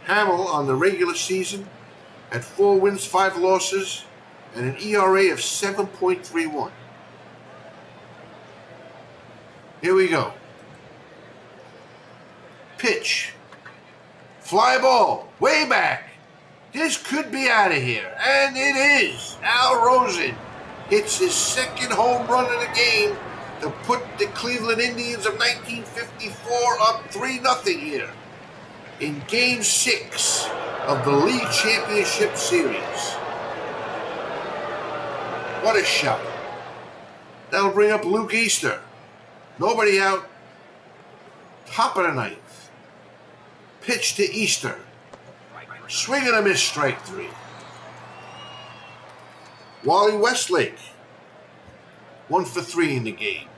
Hamill on the regular season at 4 wins, 5 losses, and an ERA of 7.31. Here we go. Pitch. Fly ball. Way back. This could be out of here. And it is. Al Rosen hits his second home run of the game to put the Cleveland Indians of 1954 up 3-0 here in Game 6 of the League Championship Series. What a shot. That'll bring up Luke Easter. Nobody out. Top of the ninth. Pitch to Easter. Swing and a miss, strike 3. Wally Westlake. 1 for 3 in the game.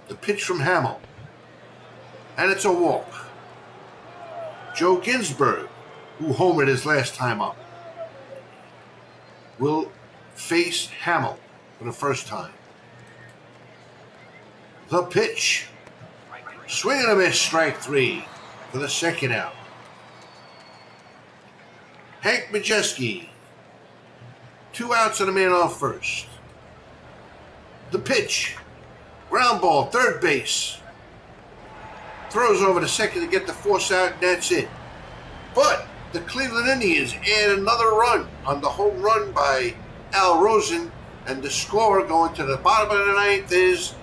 The pitch from Hamill. And it's a walk. Joe Ginsberg, who homered his last time up, will face Hamill for the first time. The pitch. Swing and a miss, strike 3 for the second out. Hank Majeski. 2 outs and a man on first. The pitch. Ground ball, third base. Throws over to second to get the force out, and that's it. But the Cleveland Indians add another run on the home run by Al Rosen, and the score going to the bottom of the ninth is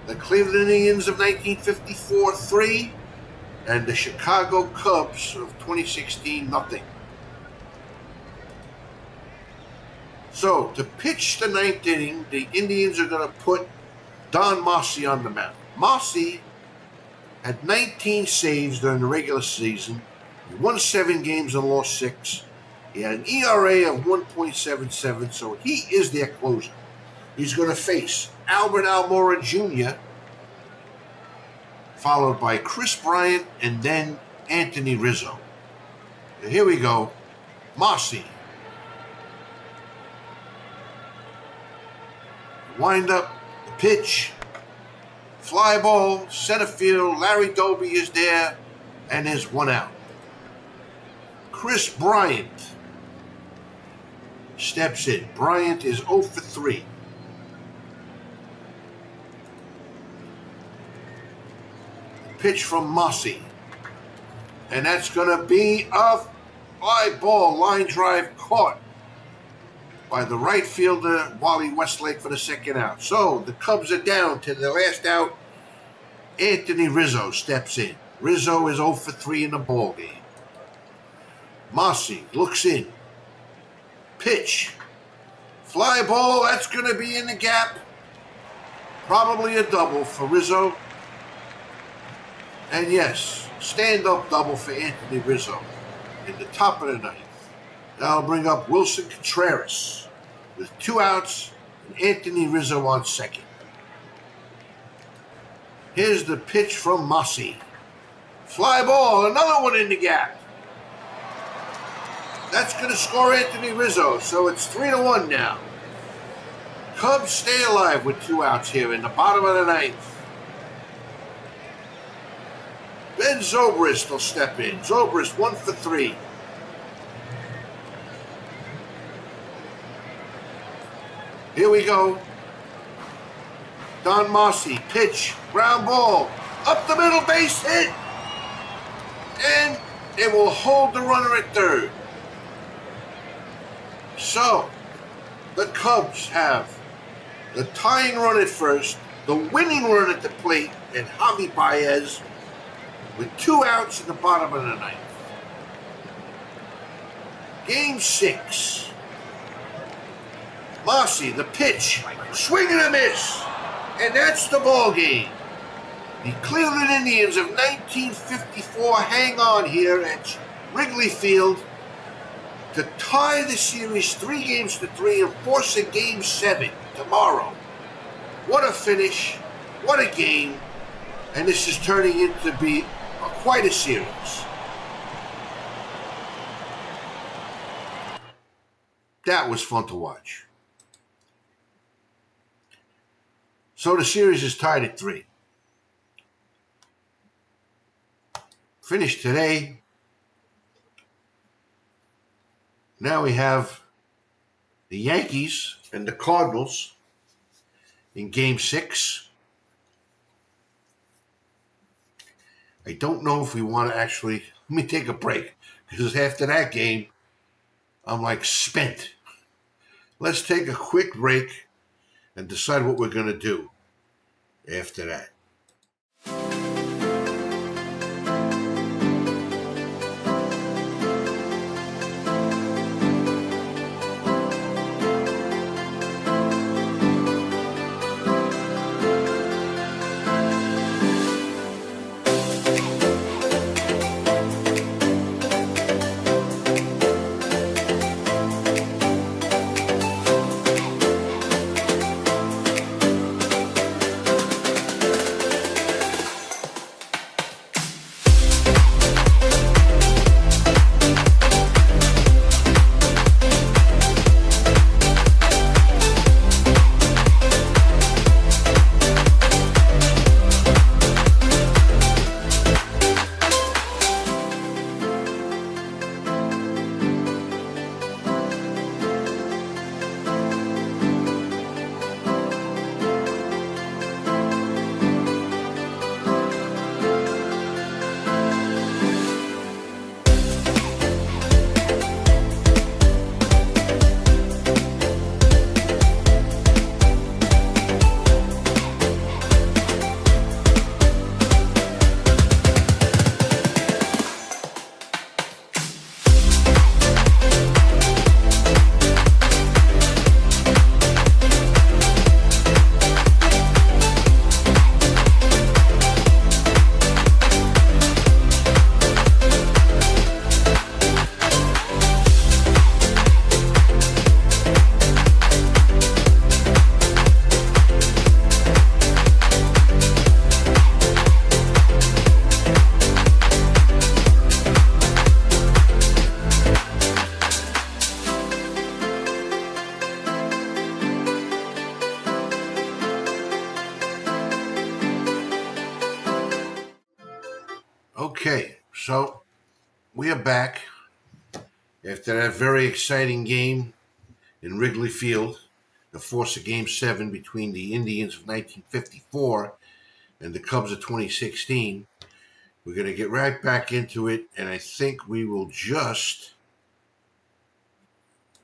the Cleveland Indians of 1954, 3, and the Chicago Cubs of 2016, nothing. So, to pitch the ninth inning, the Indians are going to put Don Mossy on the mound. Mossy had 19 saves during the regular season. He won 7 games and lost 6. He had an ERA of 1.77, so he is their closer. He's going to face Albert Almora Jr., followed by Chris Bryant, and then Anthony Rizzo. And here we go. Mossy. Wind up, the pitch, fly ball, center field, Larry Doby is there, and there's 1 out. Chris Bryant steps in. Bryant is 0 for 3. Pitch from Mossy. And that's going to be a fly ball, line drive caught by the right fielder, Wally Westlake, for the second out. So the Cubs are down to the last out. Anthony Rizzo steps in. Rizzo is 0 for 3 in the ball game. Mossy looks in. Pitch. Fly ball, that's going to be in the gap. Probably a double for Rizzo. And yes, stand-up double for Anthony Rizzo in the top of the ninth. That'll bring up Wilson Contreras with 2 outs and Anthony Rizzo on second. Here's the pitch from Mossy. Fly ball, another one in the gap. That's going to score Anthony Rizzo, so it's 3-1 now. Cubs stay alive with 2 outs here in the bottom of the ninth. Ben Zobrist will step in. Zobrist 1 for 3. Here we go. Don Mossy, pitch, ground ball, up the middle, base hit. And it will hold the runner at third. So, the Cubs have the tying run at first, the winning run at the plate, and Javi Baez with 2 outs in the bottom of the ninth. Game 6. Mossy, the pitch, swing and a miss, and that's the ball game. The Cleveland Indians of 1954 hang on here at Wrigley Field to tie the series 3-3 and force a Game 7 tomorrow. What a finish. What a game. And this is turning into be quite a series. That was fun to watch. So the series is tied at 3. Finished today. Now we have the Yankees and the Cardinals in Game 6. I don't know if we want to actually... Let me take a break, because after that game, I'm like spent. Let's take a quick break and decide what we're going to do after that. Okay, so we are back after that very exciting game in Wrigley Field to force a Game 7 between the Indians of 1954 and the Cubs of 2016. We're going to get right back into it, and I think we will just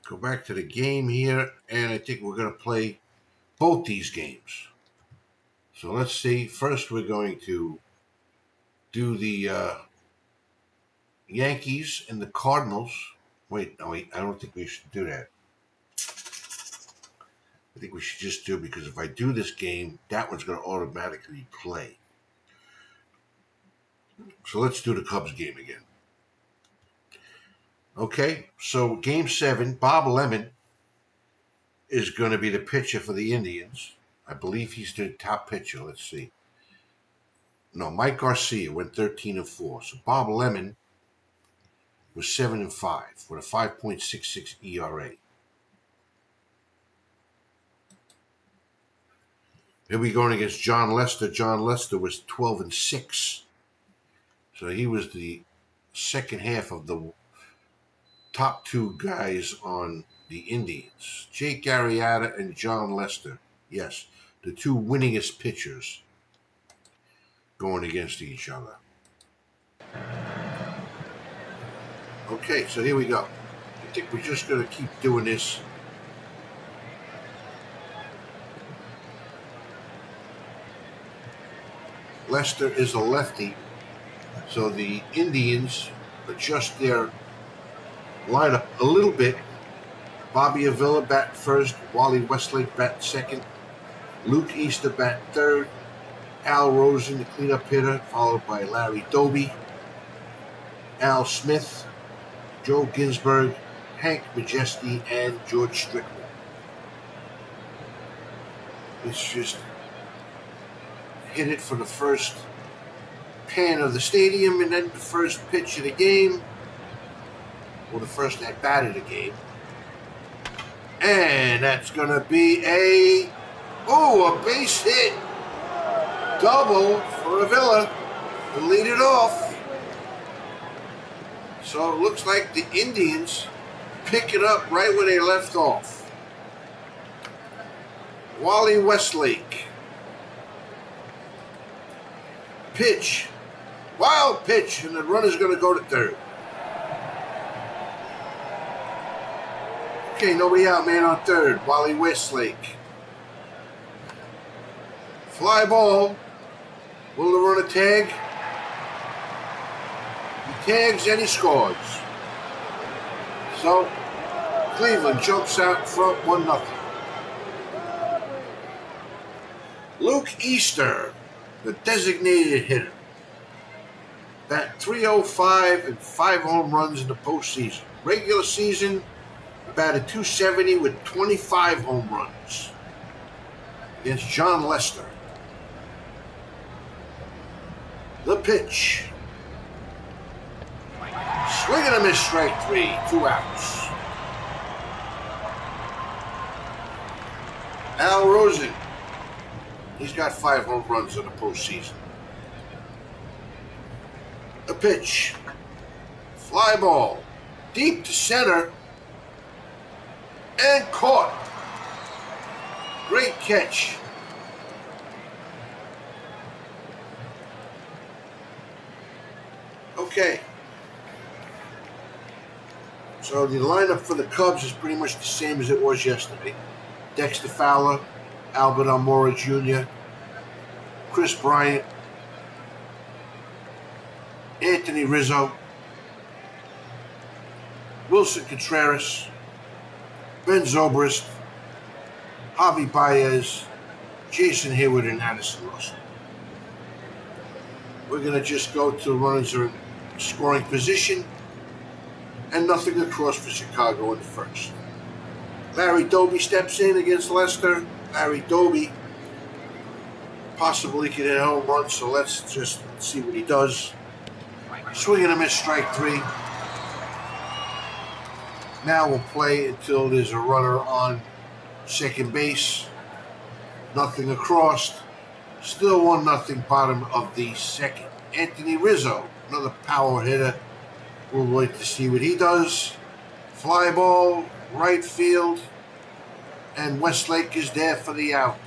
go back to the game here, and I think we're going to play both these games. So let's see. First, we're going to do the Yankees and the Cardinals. Wait, I don't think we should do that. I think we should just do it, because if I do this game, that one's going to automatically play. So let's do the Cubs game again. Okay, so Game 7, Bob Lemon is going to be the pitcher for the Indians. I believe he's the top pitcher. Let's see. No, Mike Garcia went 13-4. So Bob Lemon was 7-5 with a 5.66 ERA. He'll be going against John Lester. John Lester was 12-6. So he was the second half of the top two guys on the Indians. Jake Arrieta and John Lester. Yes, the two winningest pitchers going against each other. Okay, so here we go. I think we're just going to keep doing this. Lester is a lefty, so the Indians adjust their lineup a little bit. Bobby Avila bat first, Wally Westlake bat second, Luke Easter bat third, Al Rosen, the cleanup hitter, followed by Larry Doby, Al Smith, Joe Ginsberg, Hank Majeski, and George Strickland. It's just hit it for the first pan of the stadium and then the first pitch of the game, or the first at bat of the game. And that's going to be a base hit. Double for Avila to lead it off. So it looks like the Indians pick it up right where they left off. Wally Westlake. Pitch. Wild pitch, and the runner's going to go to third. Okay, nobody out, man on third. Wally Westlake. Fly ball. Will the runner tag? He tags and he scores. So, Cleveland jumps out in front 1-0. Luke Easter, the designated hitter. Bat .305 and 5 home runs in the postseason. Regular season, batted .270 with 25 home runs against John Lester. The pitch. Swing and a miss, strike 3, 2 outs. Al Rosen. He's got 5 home runs in the postseason. The pitch. Fly ball. Deep to center. And caught. Great catch. Okay. So the lineup for the Cubs is pretty much the same as it was yesterday. Dexter Fowler, Albert Almora Jr., Chris Bryant, Anthony Rizzo, Wilson Contreras, Ben Zobrist, Javi Baez, Jason Hayward, and Addison Russell. We're going to just go to runners are in scoring position and nothing across for Chicago in the first. Larry Doby steps in against Lester. Larry Doby possibly could hit a home run, so let's just see what he does. Swing and a miss, strike 3. Now we'll play until there's a runner on second base. Nothing across. Still 1-0 bottom of the second. Anthony Rizzo, another power hitter. We'll wait to see what he does. Fly ball, right field, and Westlake is there for the out.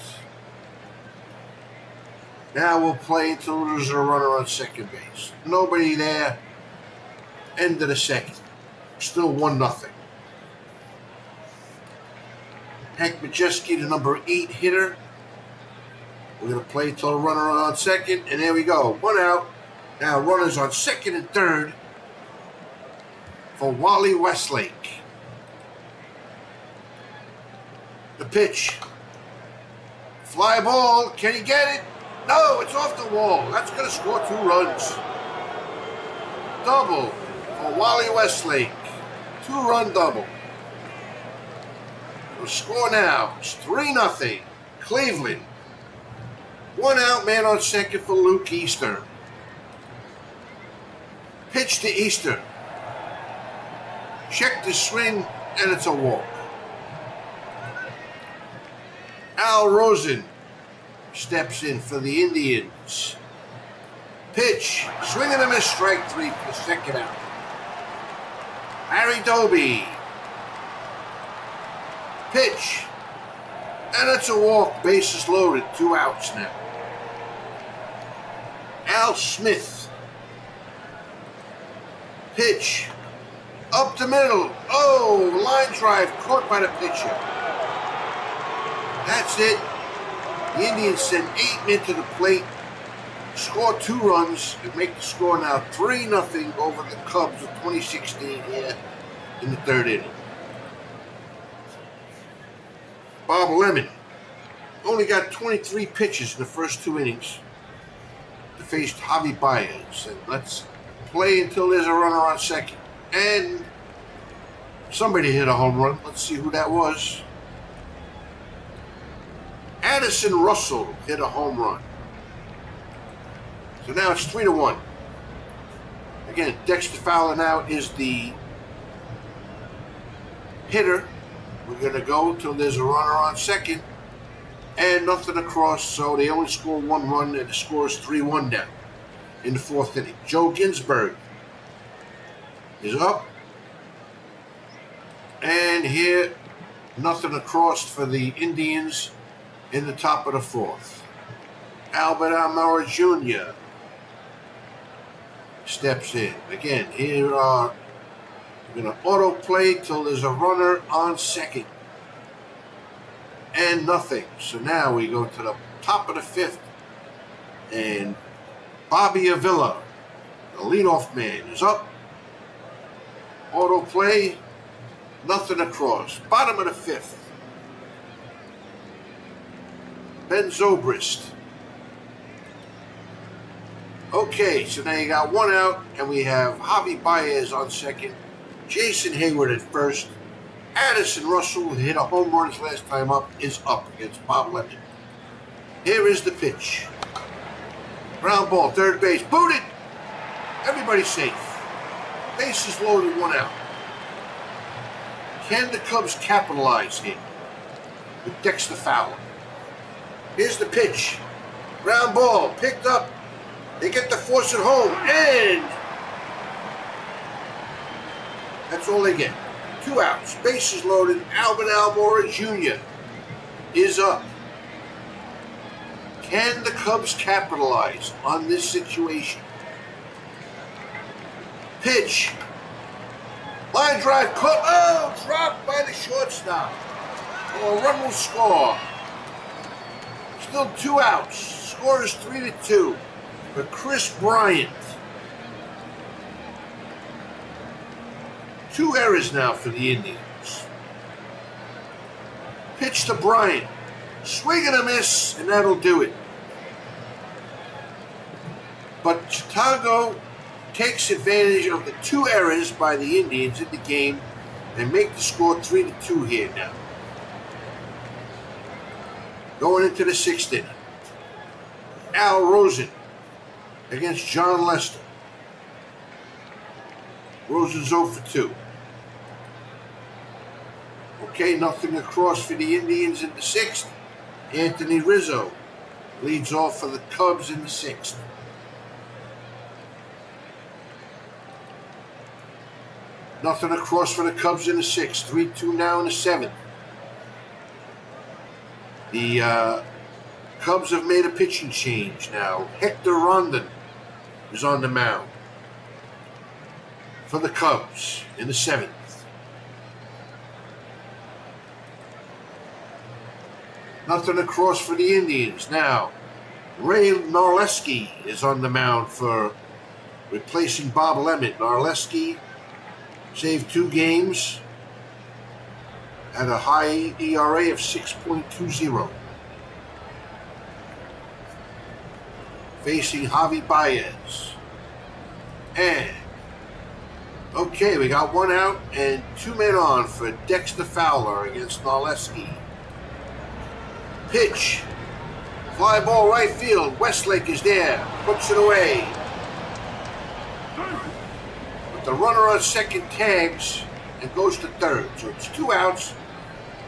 Now we'll play until there's a runner on second base. Nobody there. End of the second. Still 1-0. Hank Majeski, the number 8 hitter. We're going to play until a runner on second, and there we go. 1 out. Now runners on second and third for Wally Westlake. The pitch. Fly ball. Can he get it? No, it's off the wall. That's going to score 2 runs. Double for Wally Westlake. 2-run double. The score now is 3-0. Cleveland. 1 out, man on second for Luke Easter. Pitch to Easter. Check the swing, and it's a walk. Al Rosen steps in for the Indians. Pitch. Swing and a miss, strike 3 for the second out. Larry Doby. Pitch. And it's a walk. Bases loaded. 2 outs now. Al Smith. Pitch. Up the middle. Oh, line drive caught by the pitcher. That's it. The Indians send 8 men to the plate, score 2 runs, and make the score now 3-0 over the Cubs of 2016 here in the 3rd inning. Bob Lemon only got 23 pitches in the first 2 innings. to face Javi Baez. And let's play until there's a runner on second. And somebody hit a home run. Let's see who that was. Addison Russell hit a home run. So now it's 3-1. Again, Dexter Fowler now is the hitter. We're going to go till there's a runner on second. And nothing across, so they only score one run, and the score is 3-1 now in the fourth inning. Joe Ginsberg is up. And here, nothing across for the Indians in the top of the fourth. Albert Almora Jr. steps in. Again, here we're going to auto play till there's a runner on second. And nothing. So now we go to the top of the fifth. And Bobby Avila, the leadoff man, is up. Auto play. Nothing across. Bottom of the fifth. Ben Zobrist. Okay, so now you got one out, and we have Javi Baez on second. Jason Hayward at first. Addison Russell, who hit a home run his last time up, is up against Bob Lemon. Here is the pitch. Ground ball, third base. Booted! Everybody's safe. Bases loaded, one out. Can the Cubs capitalize here with Dexter Fowler? Here's the pitch. Ground ball, picked up. They get the force at home, and that's all they get. 2 outs, bases loaded. Albert Almora Jr. is up. Can the Cubs capitalize on this situation? Pitch. Line drive caught. Oh, dropped by the shortstop. Oh, a run will score. Still 2 outs. Score is 3-2 for Chris Bryant. 2 errors now for the Indians. Pitch to Bryant. Swing and a miss, and that'll do it. But Chicago takes advantage of the 2 errors by the Indians in the game and make the score 3-2 here now. Going into the 6th inning. Al Rosen against John Lester. Rosen's 0 for 2. Okay, nothing across for the Indians in the 6th. Anthony Rizzo leads off for the Cubs in the 6th. Nothing across for the Cubs in the 6th. 3-2 now in the 7th. The Cubs have made a pitching change now. Hector Rondon is on the mound for the Cubs in the 7th. Nothing across for the Indians. Now, Ray Narleski is on the mound for replacing Bob Lemon. Narleski saved 2 games at a high ERA of 6.20. Facing Javi Baez. And, okay, we got 1 out and 2 men on for Dexter Fowler against Narleski. Pitch. Fly ball right field. Westlake is there. Puts it away. But the runner on second tags and goes to third. So it's 2 outs.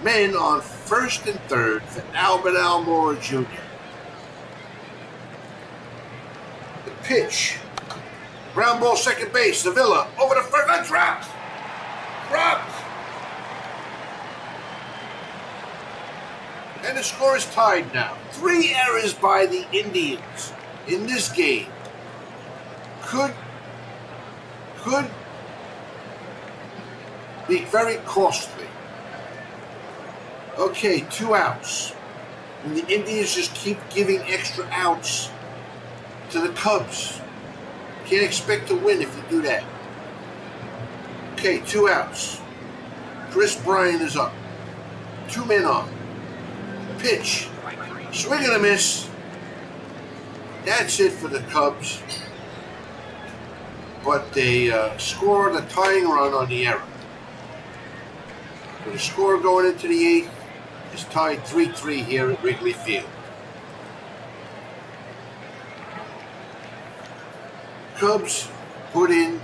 Men on first and third for Albert Almora Jr. The pitch. Ground ball second base. Sevilla over the first. Dropped. Dropped. And the score is tied now. 3 errors by the Indians in this game could be very costly. Okay, 2 outs. And the Indians just keep giving extra outs to the Cubs. Can't expect to win if you do that. Okay, 2 outs. Chris Bryant is up. 2 men on. Pitch. Swing and a miss. That's it for the Cubs. But they scored a tying run on the error. So the score going into the eighth is tied 3-3 here at Wrigley Field. Cubs put in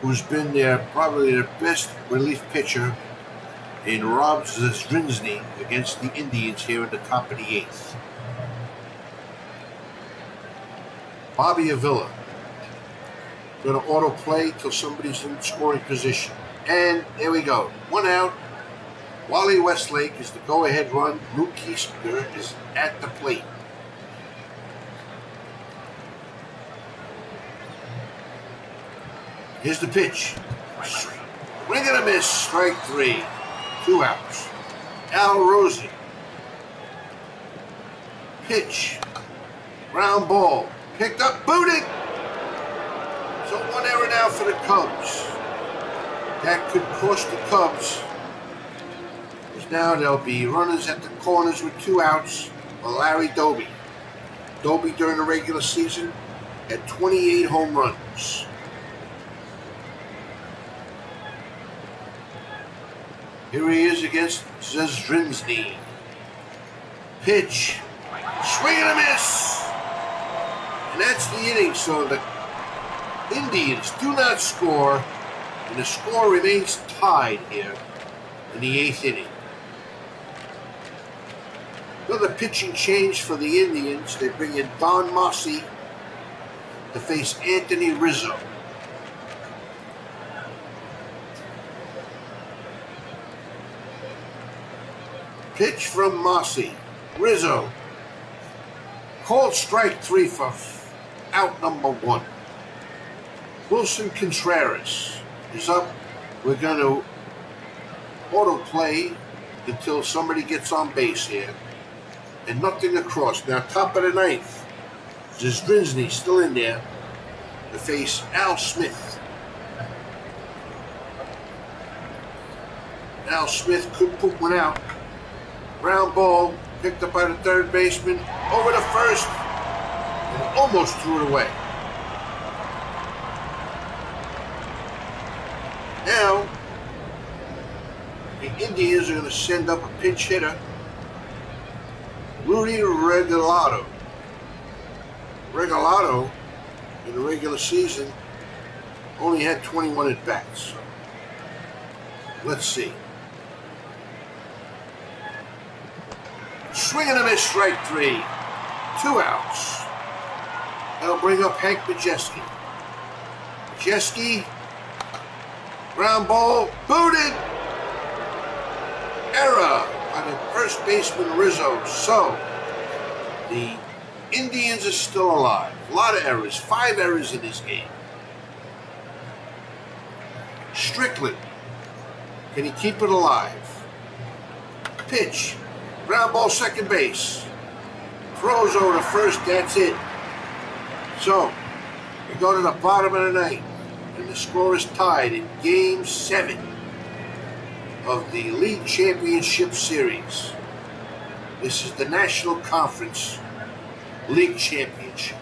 who's been probably their best relief pitcher in Rob Zrinzny against the Indians here at the top of the eighth. Bobby Avila going to auto play till somebody's in scoring position. And there we go. 1 out. Wally Westlake is the go-ahead run. Luke Kiesinger is at the plate. Here's the pitch. Swing and a miss. Strike 3. 2 outs. Al Rosie. Pitch. Ground ball. Picked up. Booted. So 1 error now for the Cubs. That could cost the Cubs. Because now there'll be runners at the corners with 2 outs for Larry Doby. Doby during the regular season had 28 home runs. Here he is against Zrinzny. Pitch. Swing and a miss. And that's the inning. So the Indians do not score. And the score remains tied here in the 8th inning. Another pitching change for the Indians. They bring in Don Mossi to face Anthony Rizzo. Pitch from Mossi. Rizzo. Called strike 3 for out number 1. Wilson Contreras is up. We're going to auto play until somebody gets on base here. And nothing across. Now, top of the 9th. Zrinzny still in there to face Al Smith. Al Smith could put one out. Ground ball picked up by the third baseman, over to first, and almost threw it away. Now, the Indians are going to send up a pinch hitter, Rudy Regalado. Regalado, in the regular season, only had 21 at-bats. Let's see. Swing and a miss, strike 3. 2 outs. That'll bring up Hank Majeski. Majeski, ground ball, booted. Error on the first baseman Rizzo. So, the Indians are still alive. A lot of errors. 5 errors in this game. Strickland. Can he keep it alive? Pitch. Ground ball, second base. Throws over to first, that's it. So, we go to the bottom of the 9th, and the score is tied in Game 7 of the League Championship Series. This is the National Conference League Championship.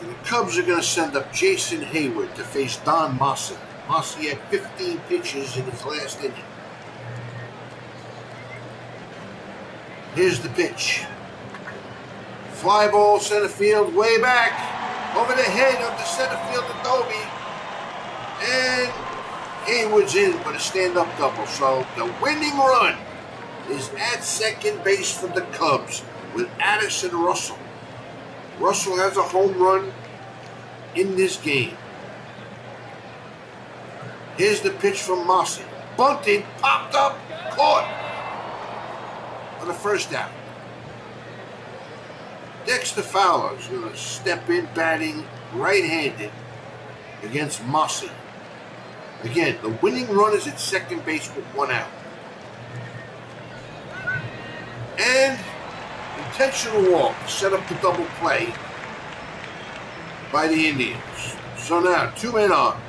So the Cubs are going to send up Jason Hayward to face Don Mossi. Mossi had 15 pitches in his last inning. Here's the pitch. Fly ball, center field, way back. Over the head of the center fielder, Doby. And Hayward's in for the stand-up double. So the winning run is at second base for the Cubs with Addison Russell. Russell has a home run in this game. Here's the pitch from Mossi. Bunted, popped up, caught on the first out. Dexter Fowler is going to step in batting right-handed against Mossi. Again, the winning run is at second base with 1 out. And intentional walk to set up the double play by the Indians. So now, 2 men on.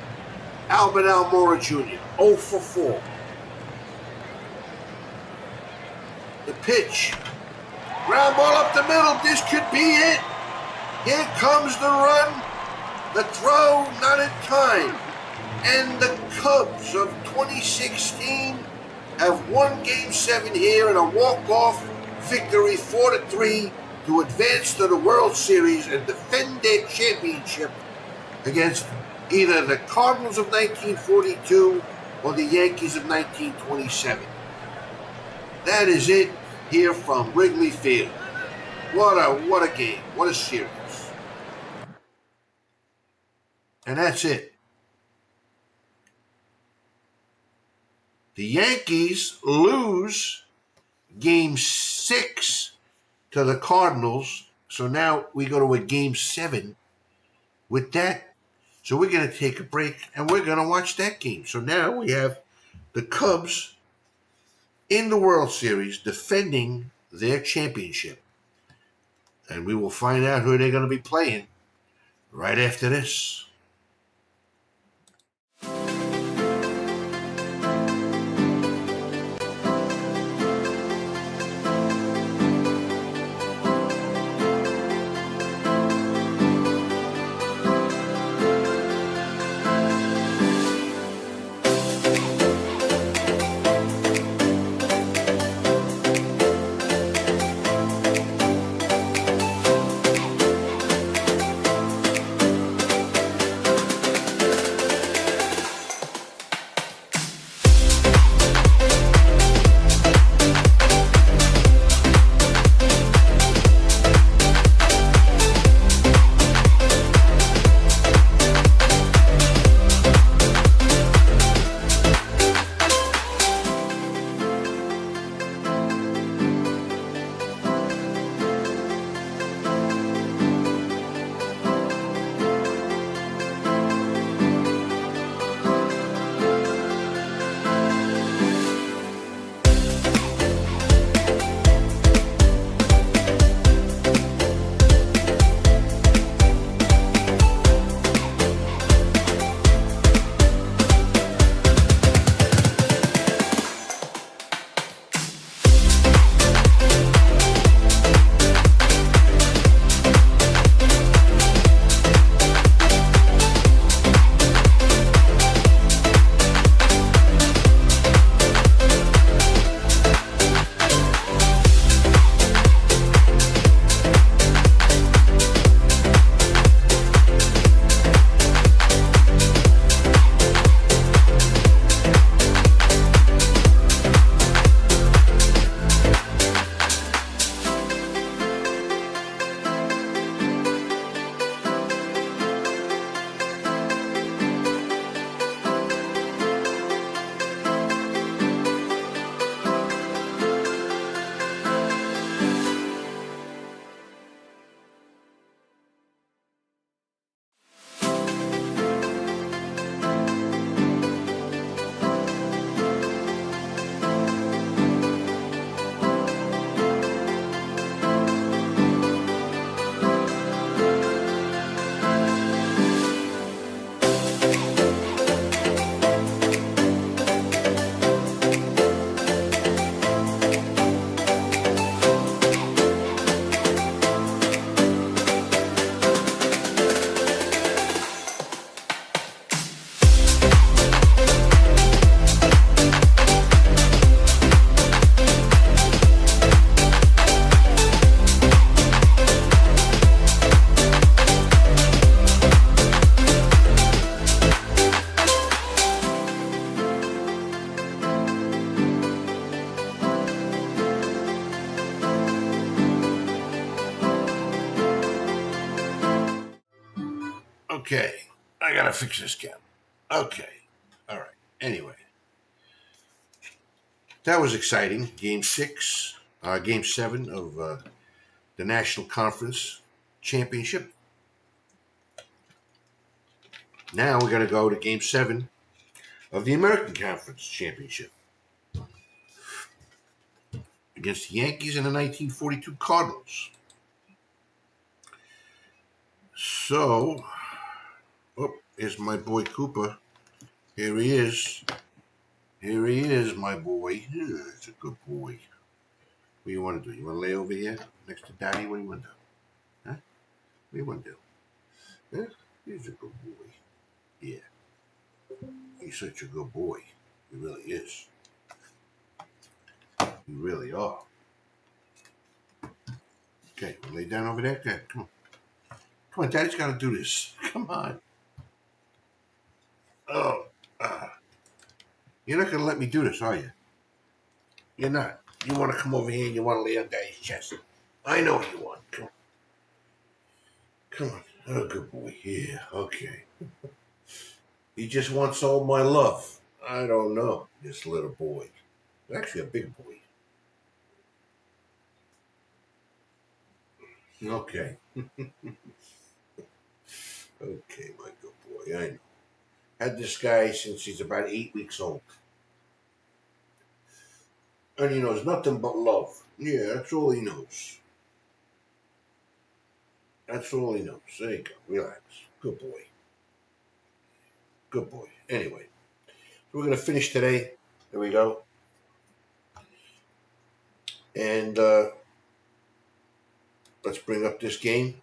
Albert Almora Jr., 0 for 4. The pitch. Ground ball up the middle. This could be it. Here comes the run. The throw, not in time. And the Cubs of 2016 have won Game 7 here in a walk-off victory 4-3 to advance to the World Series and defend their championship against either the Cardinals of 1942 or the Yankees of 1927. That is it here from Wrigley Field. What a game. What a series. And that's it. The Yankees lose Game 6 to the Cardinals. So now we go to a Game 7 with that. So we're going to take a break and we're going to watch that game. So now we have the Cubs in the World Series defending their championship. And we will find out who they're going to be playing right after this. Okay, I gotta fix this camera. Okay, all right. Anyway, that was exciting. Game 7 of the National Conference Championship. Now we're gonna go to Game 7 of the American Conference Championship against the Yankees and the 1942 Cardinals. So, here's my boy Cooper. Here he is. Here he is, my boy. Yeah, it's a good boy. do you want to do? You want to lay over here next to Daddy? What do you want to do? Huh? What do you want to do? Huh? He's a good boy. Yeah. He's such a good boy. He really is. You really are. Okay, we'll lay down over there. Okay, come on. Come on, Daddy's got to do this. Come on. Oh, you're not going to let me do this, are you? You're not. You want to come over here and you want to lay on Daddy's chest. I know what you want. Come on. Come on. Oh, good boy. Yeah, okay. He just wants all my love. I don't know, this little boy. Actually, a big boy. Okay. Okay, my good boy. I know. Had this guy since he's about 8 weeks old. And he knows nothing but love. Yeah, that's all he knows. That's all he knows. There you go. Relax. Good boy. Good boy. Anyway, so we're going to finish today. There we go. And let's bring up this game.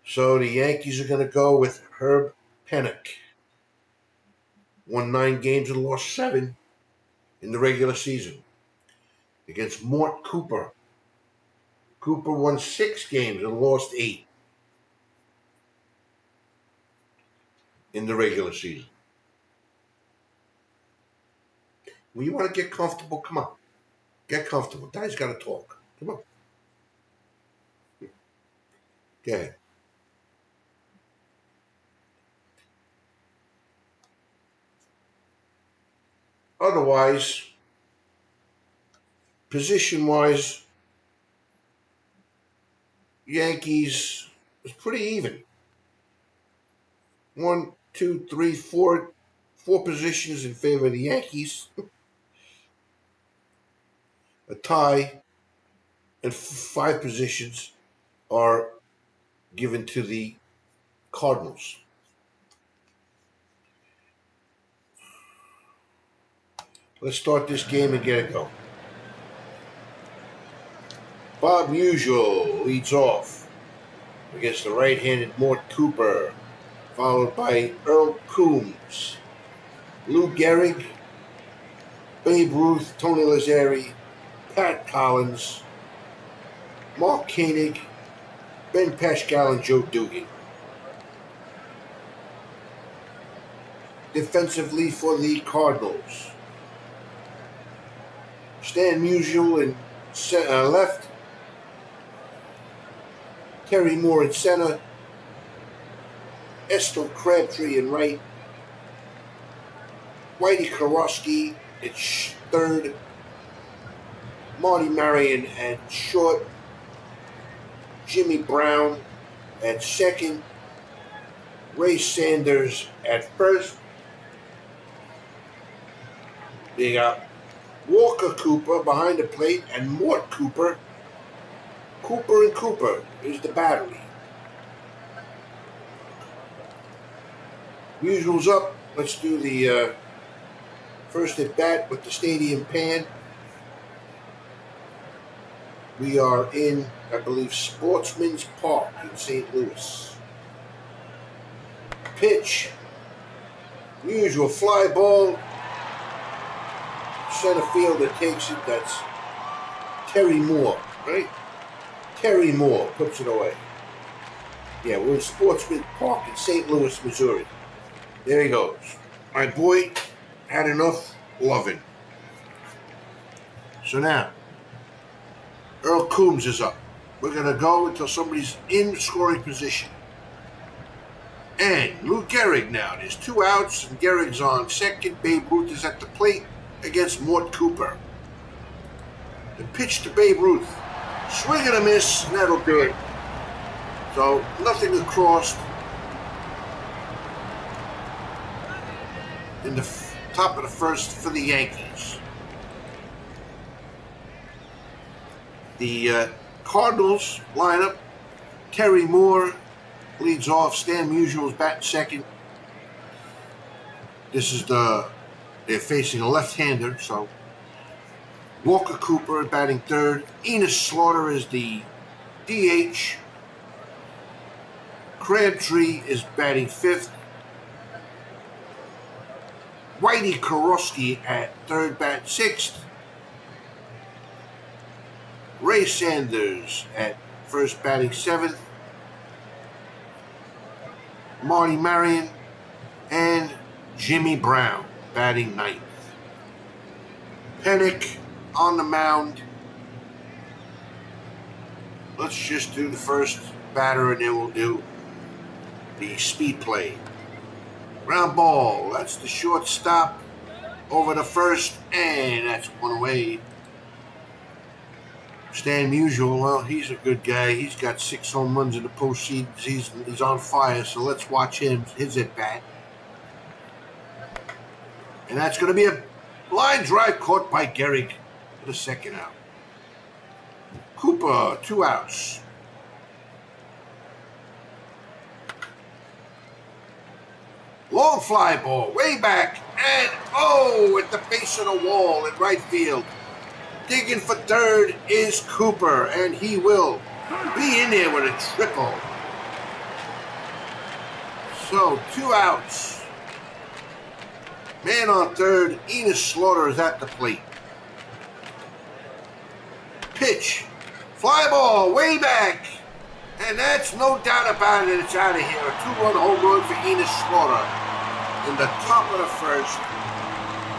So the Yankees are going to go with Herb Pennock. Won 9 games and lost 7 in the regular season. Against Mort Cooper. Cooper won 6 games and lost 8 in the regular season. When you want to get comfortable, come on. Get comfortable. Daddy's got to talk. Come on. Go ahead. Otherwise, position-wise, Yankees was pretty even. 1, 2, 3, 4 positions in favor of the Yankees. A tie, and 5 positions are given to the Cardinals. Let's start this game and get it going. Bob Usual leads off against the right-handed Mort Cooper, followed by Earl Coombs, Lou Gehrig, Babe Ruth, Tony Lazzari, Pat Collins, Mark Koenig, Ben Pascal, and Joe Dugan. Defensively for the Cardinals, Stan Musial in left, Terry Moore in center, Estel Crabtree in right, Whitey Karofsky at third, Marty Marion at short, Jimmy Brown at second, Ray Sanders at first. They got Walker Cooper behind the plate and Mort Cooper. Cooper and Cooper is the battery. Usual's up. Let's do the first at bat with the stadium pan. We are in, I believe, Sportsman's Park in St. Louis. Pitch. Usual fly ball. Center fielder takes it. That's Terry Moore, right? Terry Moore puts it away. Yeah, we're in Sportsman's Park in St. Louis, Missouri. There he goes. My boy had enough loving. So now, Earl Coombs is up. We're going to go until somebody's in scoring position. And Lou Gehrig now. There's 2 outs, and Gehrig's on second. Babe Ruth is at the plate against Mort Cooper. The pitch to Babe Ruth. Swing and a miss, and that'll do it. So, nothing across. In the top of the first for the Yankees. The Cardinals lineup, Terry Moore leads off. Stan Musial's batting second. This is they're facing a left-hander, so Walker Cooper batting third. Enos Slaughter is the DH. Crabtree is batting fifth. Whitey Kurowski at third, bat sixth. Ray Sanders at first, batting seventh. Marty Marion and Jimmy Brown batting ninth. Pennick on the mound. Let's just do the first batter and then we'll do the speed play. Ground ball. That's the shortstop over the first, and that's one away. Stan Musial, well, he's a good guy. He's got 6 home runs in the postseason. He's on fire, so let's watch his at bat. And that's going to be a line drive caught by Gehrig for the second out. Cooper, 2 outs. Long fly ball, way back, and at the base of the wall in right field. Digging for third is Cooper, and he will be in there with a triple. So, 2 outs. Man on third, Enos Slaughter is at the plate. Pitch, fly ball, way back. And that's no doubt about it, it's out of here. A 2-run home run for Enos Slaughter in the top of the first.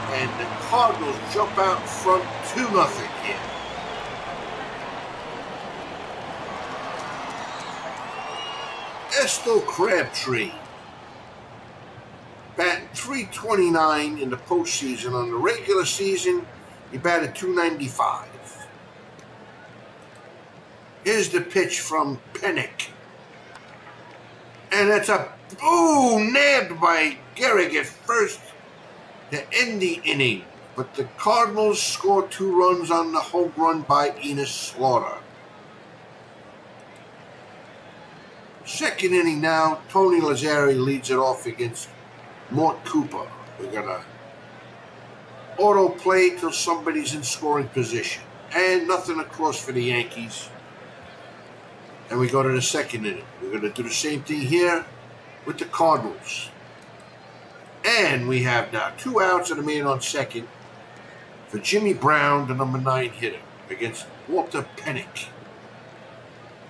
And the Cardinals jump out in front 2-0 here. Estel Crabtree, batting .329 in the postseason. On the regular season, he batted .295. Here's the pitch from Pennick. And that's a nabbed by Gehrig at first to end the inning. But the Cardinals score 2 runs on the home run by Enos Slaughter. Second inning now, Tony Lazzari leads it off against Mort Cooper. We're going to auto play till somebody's in scoring position. And nothing across for the Yankees. And we go to the second inning. We're going to do the same thing here with the Cardinals. And we have now 2 outs and a man on second for Jimmy Brown, the number 9 hitter, against Walter Pennick.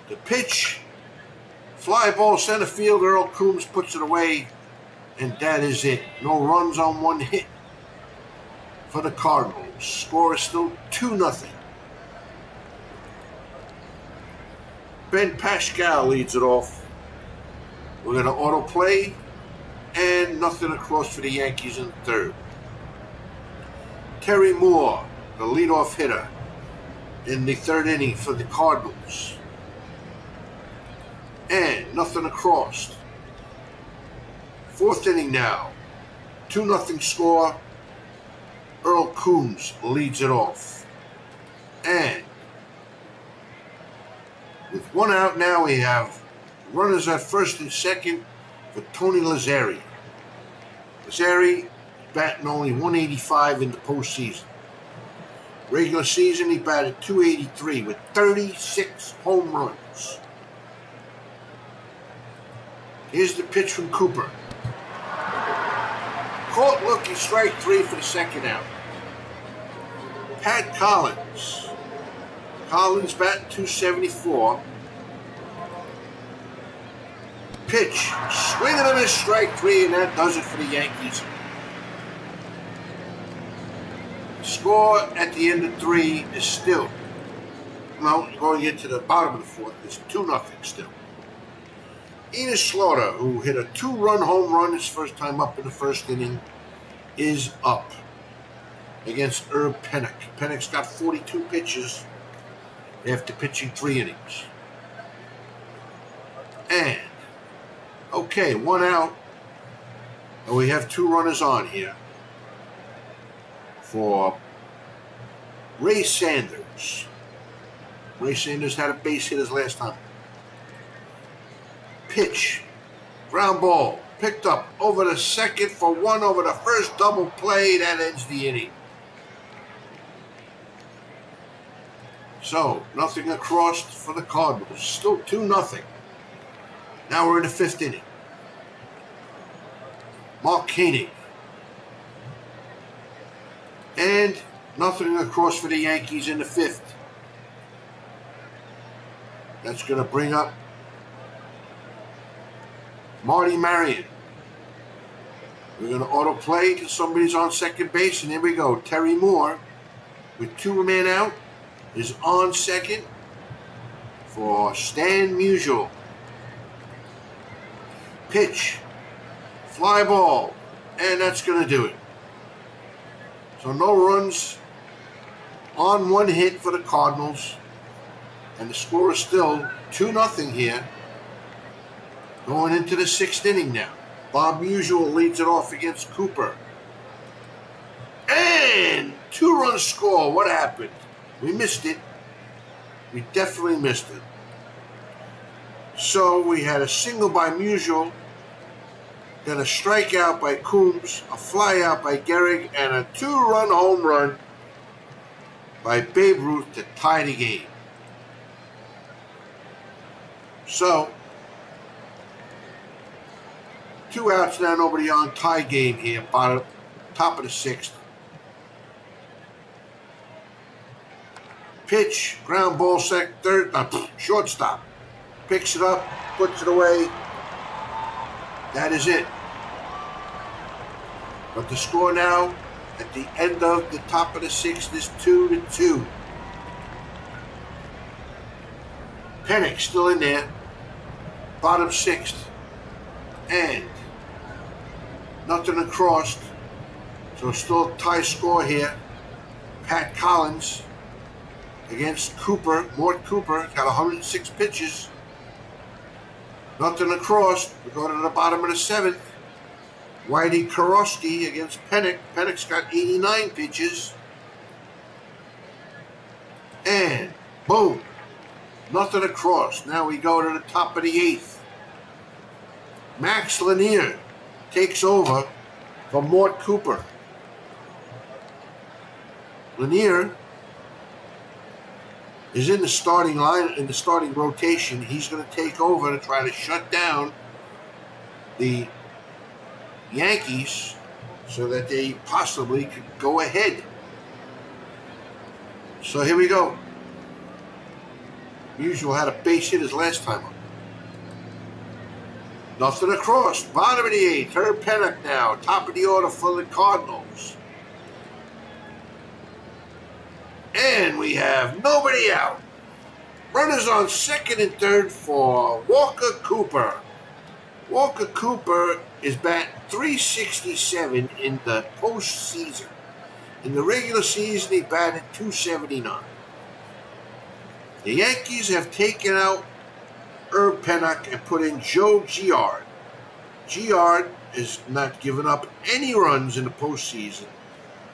The pitch, fly ball center field. Earl Coombs puts it away, and that is it. No runs on 1 hit for the Cardinals. Score is still 2-0. Ben Pascal leads it off. We're going to auto play, and nothing across for the Yankees in the third. Terry Moore, the leadoff hitter in the third inning for the Cardinals. And nothing across. Fourth inning now. 2-0 score. Earl Coombs leads it off. And with 1 out now, we have runners at first and second for Tony Lazzari. Lazzari batting only .185 in the postseason. Regular season, he batted .283 with 36 home runs. Here's the pitch from Cooper. Caught looking, strike 3 for the second out. Pat Collins. Collins batting .274. Pitch, swing and a miss, strike 3, and that does it for the Yankees. Score at the end of 3 is still, going into the bottom of the fourth, is 2-0 still. Enos Slaughter, who hit a 2-run home run his first time up in the first inning, is up against Herb Pennick. Pennick's got 42 pitches after pitching 3 innings. And, 1 out. And we have 2 runners on here for Ray Sanders. Ray Sanders had a base hit his last time. Pitch, ground ball, picked up over the second for 1 over the first, double play. That ends the inning. So, nothing across for the Cardinals. Still 2-0. Now we're in the 5th inning. Mark Koenig. And nothing across for the Yankees in the 5th. That's going to bring up Marty Marion. We're going to auto play till somebody's on second base, and here we go. Terry Moore, with 2 men out, is on second for Stan Musial. Pitch, fly ball, and that's going to do it. So no runs on 1 hit for the Cardinals, and the score is still 2-0 here. Going into the 6th inning now. Bob Musial leads it off against Cooper. And 2-run score. What happened? We missed it. We definitely missed it. So we had a single by Musial, then a strikeout by Coombs, a flyout by Gehrig, and a 2-run home run by Babe Ruth to tie the game. So, 2 outs now, nobody on, tie game here, top of the 6th. Pitch, ground ball, shortstop. Picks it up, puts it away. That is it. But the score now, at the end of the top of the 6th, is 2-2. Pennick still in there. Bottom 6th. And nothing across. So still a tie score here. Pat Collins against Cooper. Mort Cooper got 106 pitches. Nothing across. We go to the bottom of the 7th. Whitey Karofsky against Pennick. Pennick's got 89 pitches. And boom. Nothing across. Now we go to the top of the 8th. Max Lanier takes over for Mort Cooper. Lanier is in the starting line, in the starting rotation. He's going to take over to try to shut down the Yankees so that they possibly could go ahead. So here we go. Musial had a base hit his last time up. Nothing across. Bottom of the 8th. Herb Pennock now. Top of the order for the Cardinals. And we have nobody out. Runners on second and third for Walker Cooper. Walker Cooper is batting .367 in the postseason. In the regular season, he batted .279. The Yankees have taken out Herb Pennock and put in Joe Girard. Girard is not giving up any runs in the postseason.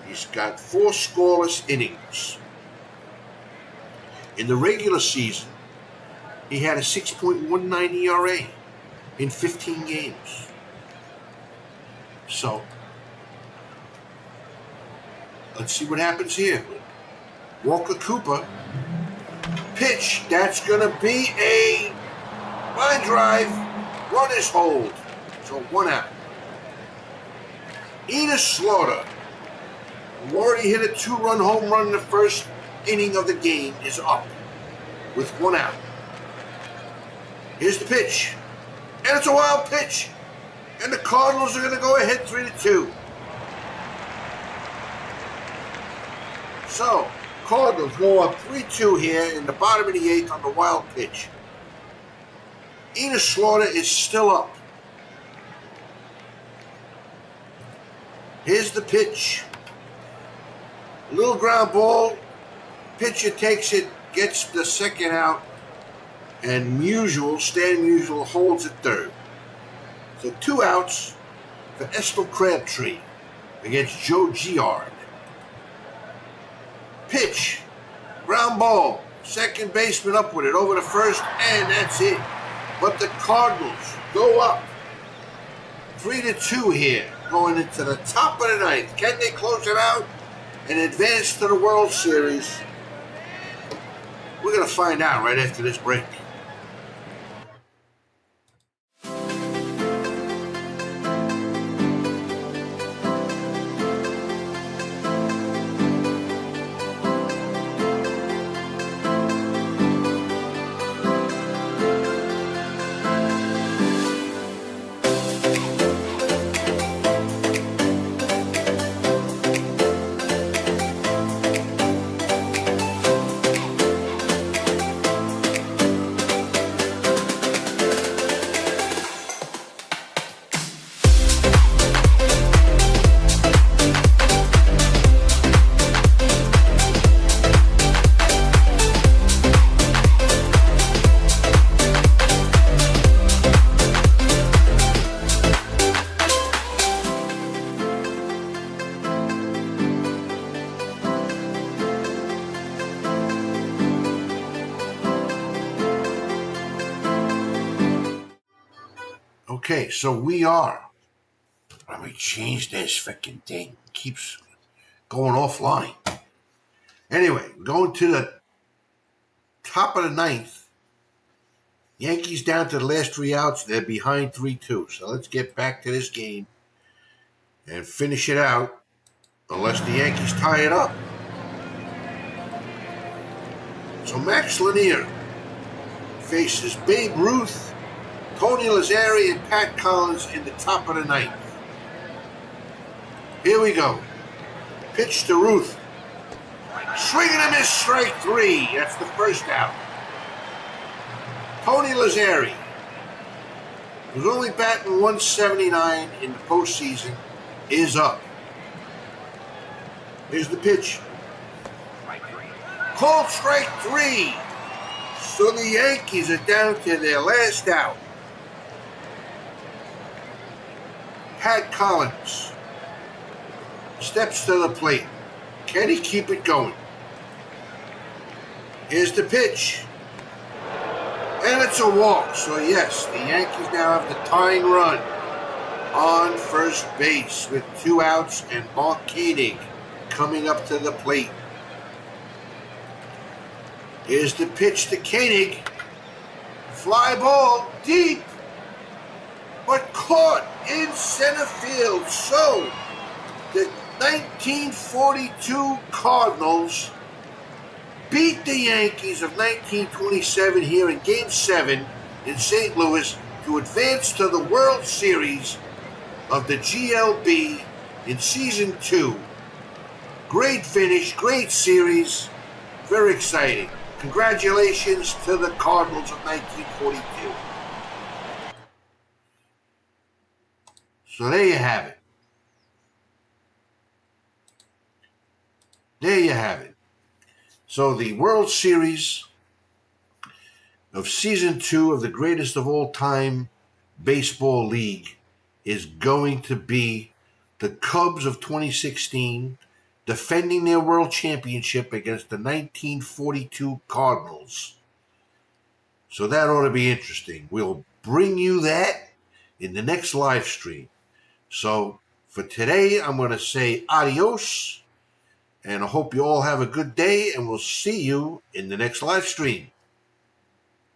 He's got 4 scoreless innings. In the regular season, he had a 6.19 ERA in 15 games. So, let's see what happens here. Walker Cooper. Pitch. That's going to be a line drive. Run is hold. So 1 out. Enos Slaughter, who already hit a 2-run home run in the first inning of the game, is up with 1 out. Here's the pitch. And it's a wild pitch. And the Cardinals are going to go ahead 3-2. So, Cardinals go up 3-2 here in the bottom of the 8th on the wild pitch. Enos Slaughter is still up. Here's the pitch. Little ground ball. Pitcher takes it, gets the second out, and Stan Musial holds it third. So 2 outs for Estel Crabtree against Joe Girard. Pitch, ground ball, second baseman up with it, over to first, and that's it. But the Cardinals go up 3-2 here, going into the top of the 9th. Can they close it out and advance to the World Series? We're going to find out right after this break. Okay, so we are. Let me change this freaking thing. It keeps going offline. Anyway, we're going to the top of the ninth. Yankees down to the last 3 outs. They're behind 3-2. So let's get back to this game and finish it out, unless the Yankees tie it up. So Max Lanier faces Babe Ruth, Tony Lazzari, and Pat Collins in the top of the ninth. Here we go. Pitch to Ruth. Swing and a miss, strike 3. That's the first out. Tony Lazzari, who's only batting 179 in the postseason, is up. Here's the pitch. Called strike 3. So the Yankees are down to their last out. Pat Collins steps to the plate. Can he keep it going? Here's the pitch. And it's a walk. So yes, the Yankees now have the tying run on first base with 2 outs and Mark Koenig coming up to the plate. Here's the pitch to Koenig. Fly ball deep, but caught in center field. So the 1942 Cardinals beat the Yankees of 1927 here in Game 7 in St. Louis to advance to the World Series of the GLB in Season 2. Great finish, great series, very exciting. Congratulations to the Cardinals of 1942. So there you have it. There you have it. So the World Series of Season 2 of the greatest of all time baseball league is going to be the Cubs of 2016 defending their world championship against the 1942 Cardinals. So that ought to be interesting. We'll bring you that in the next live stream. So for today, I'm going to say adios. And I hope you all have a good day, and we'll see you in the next live stream.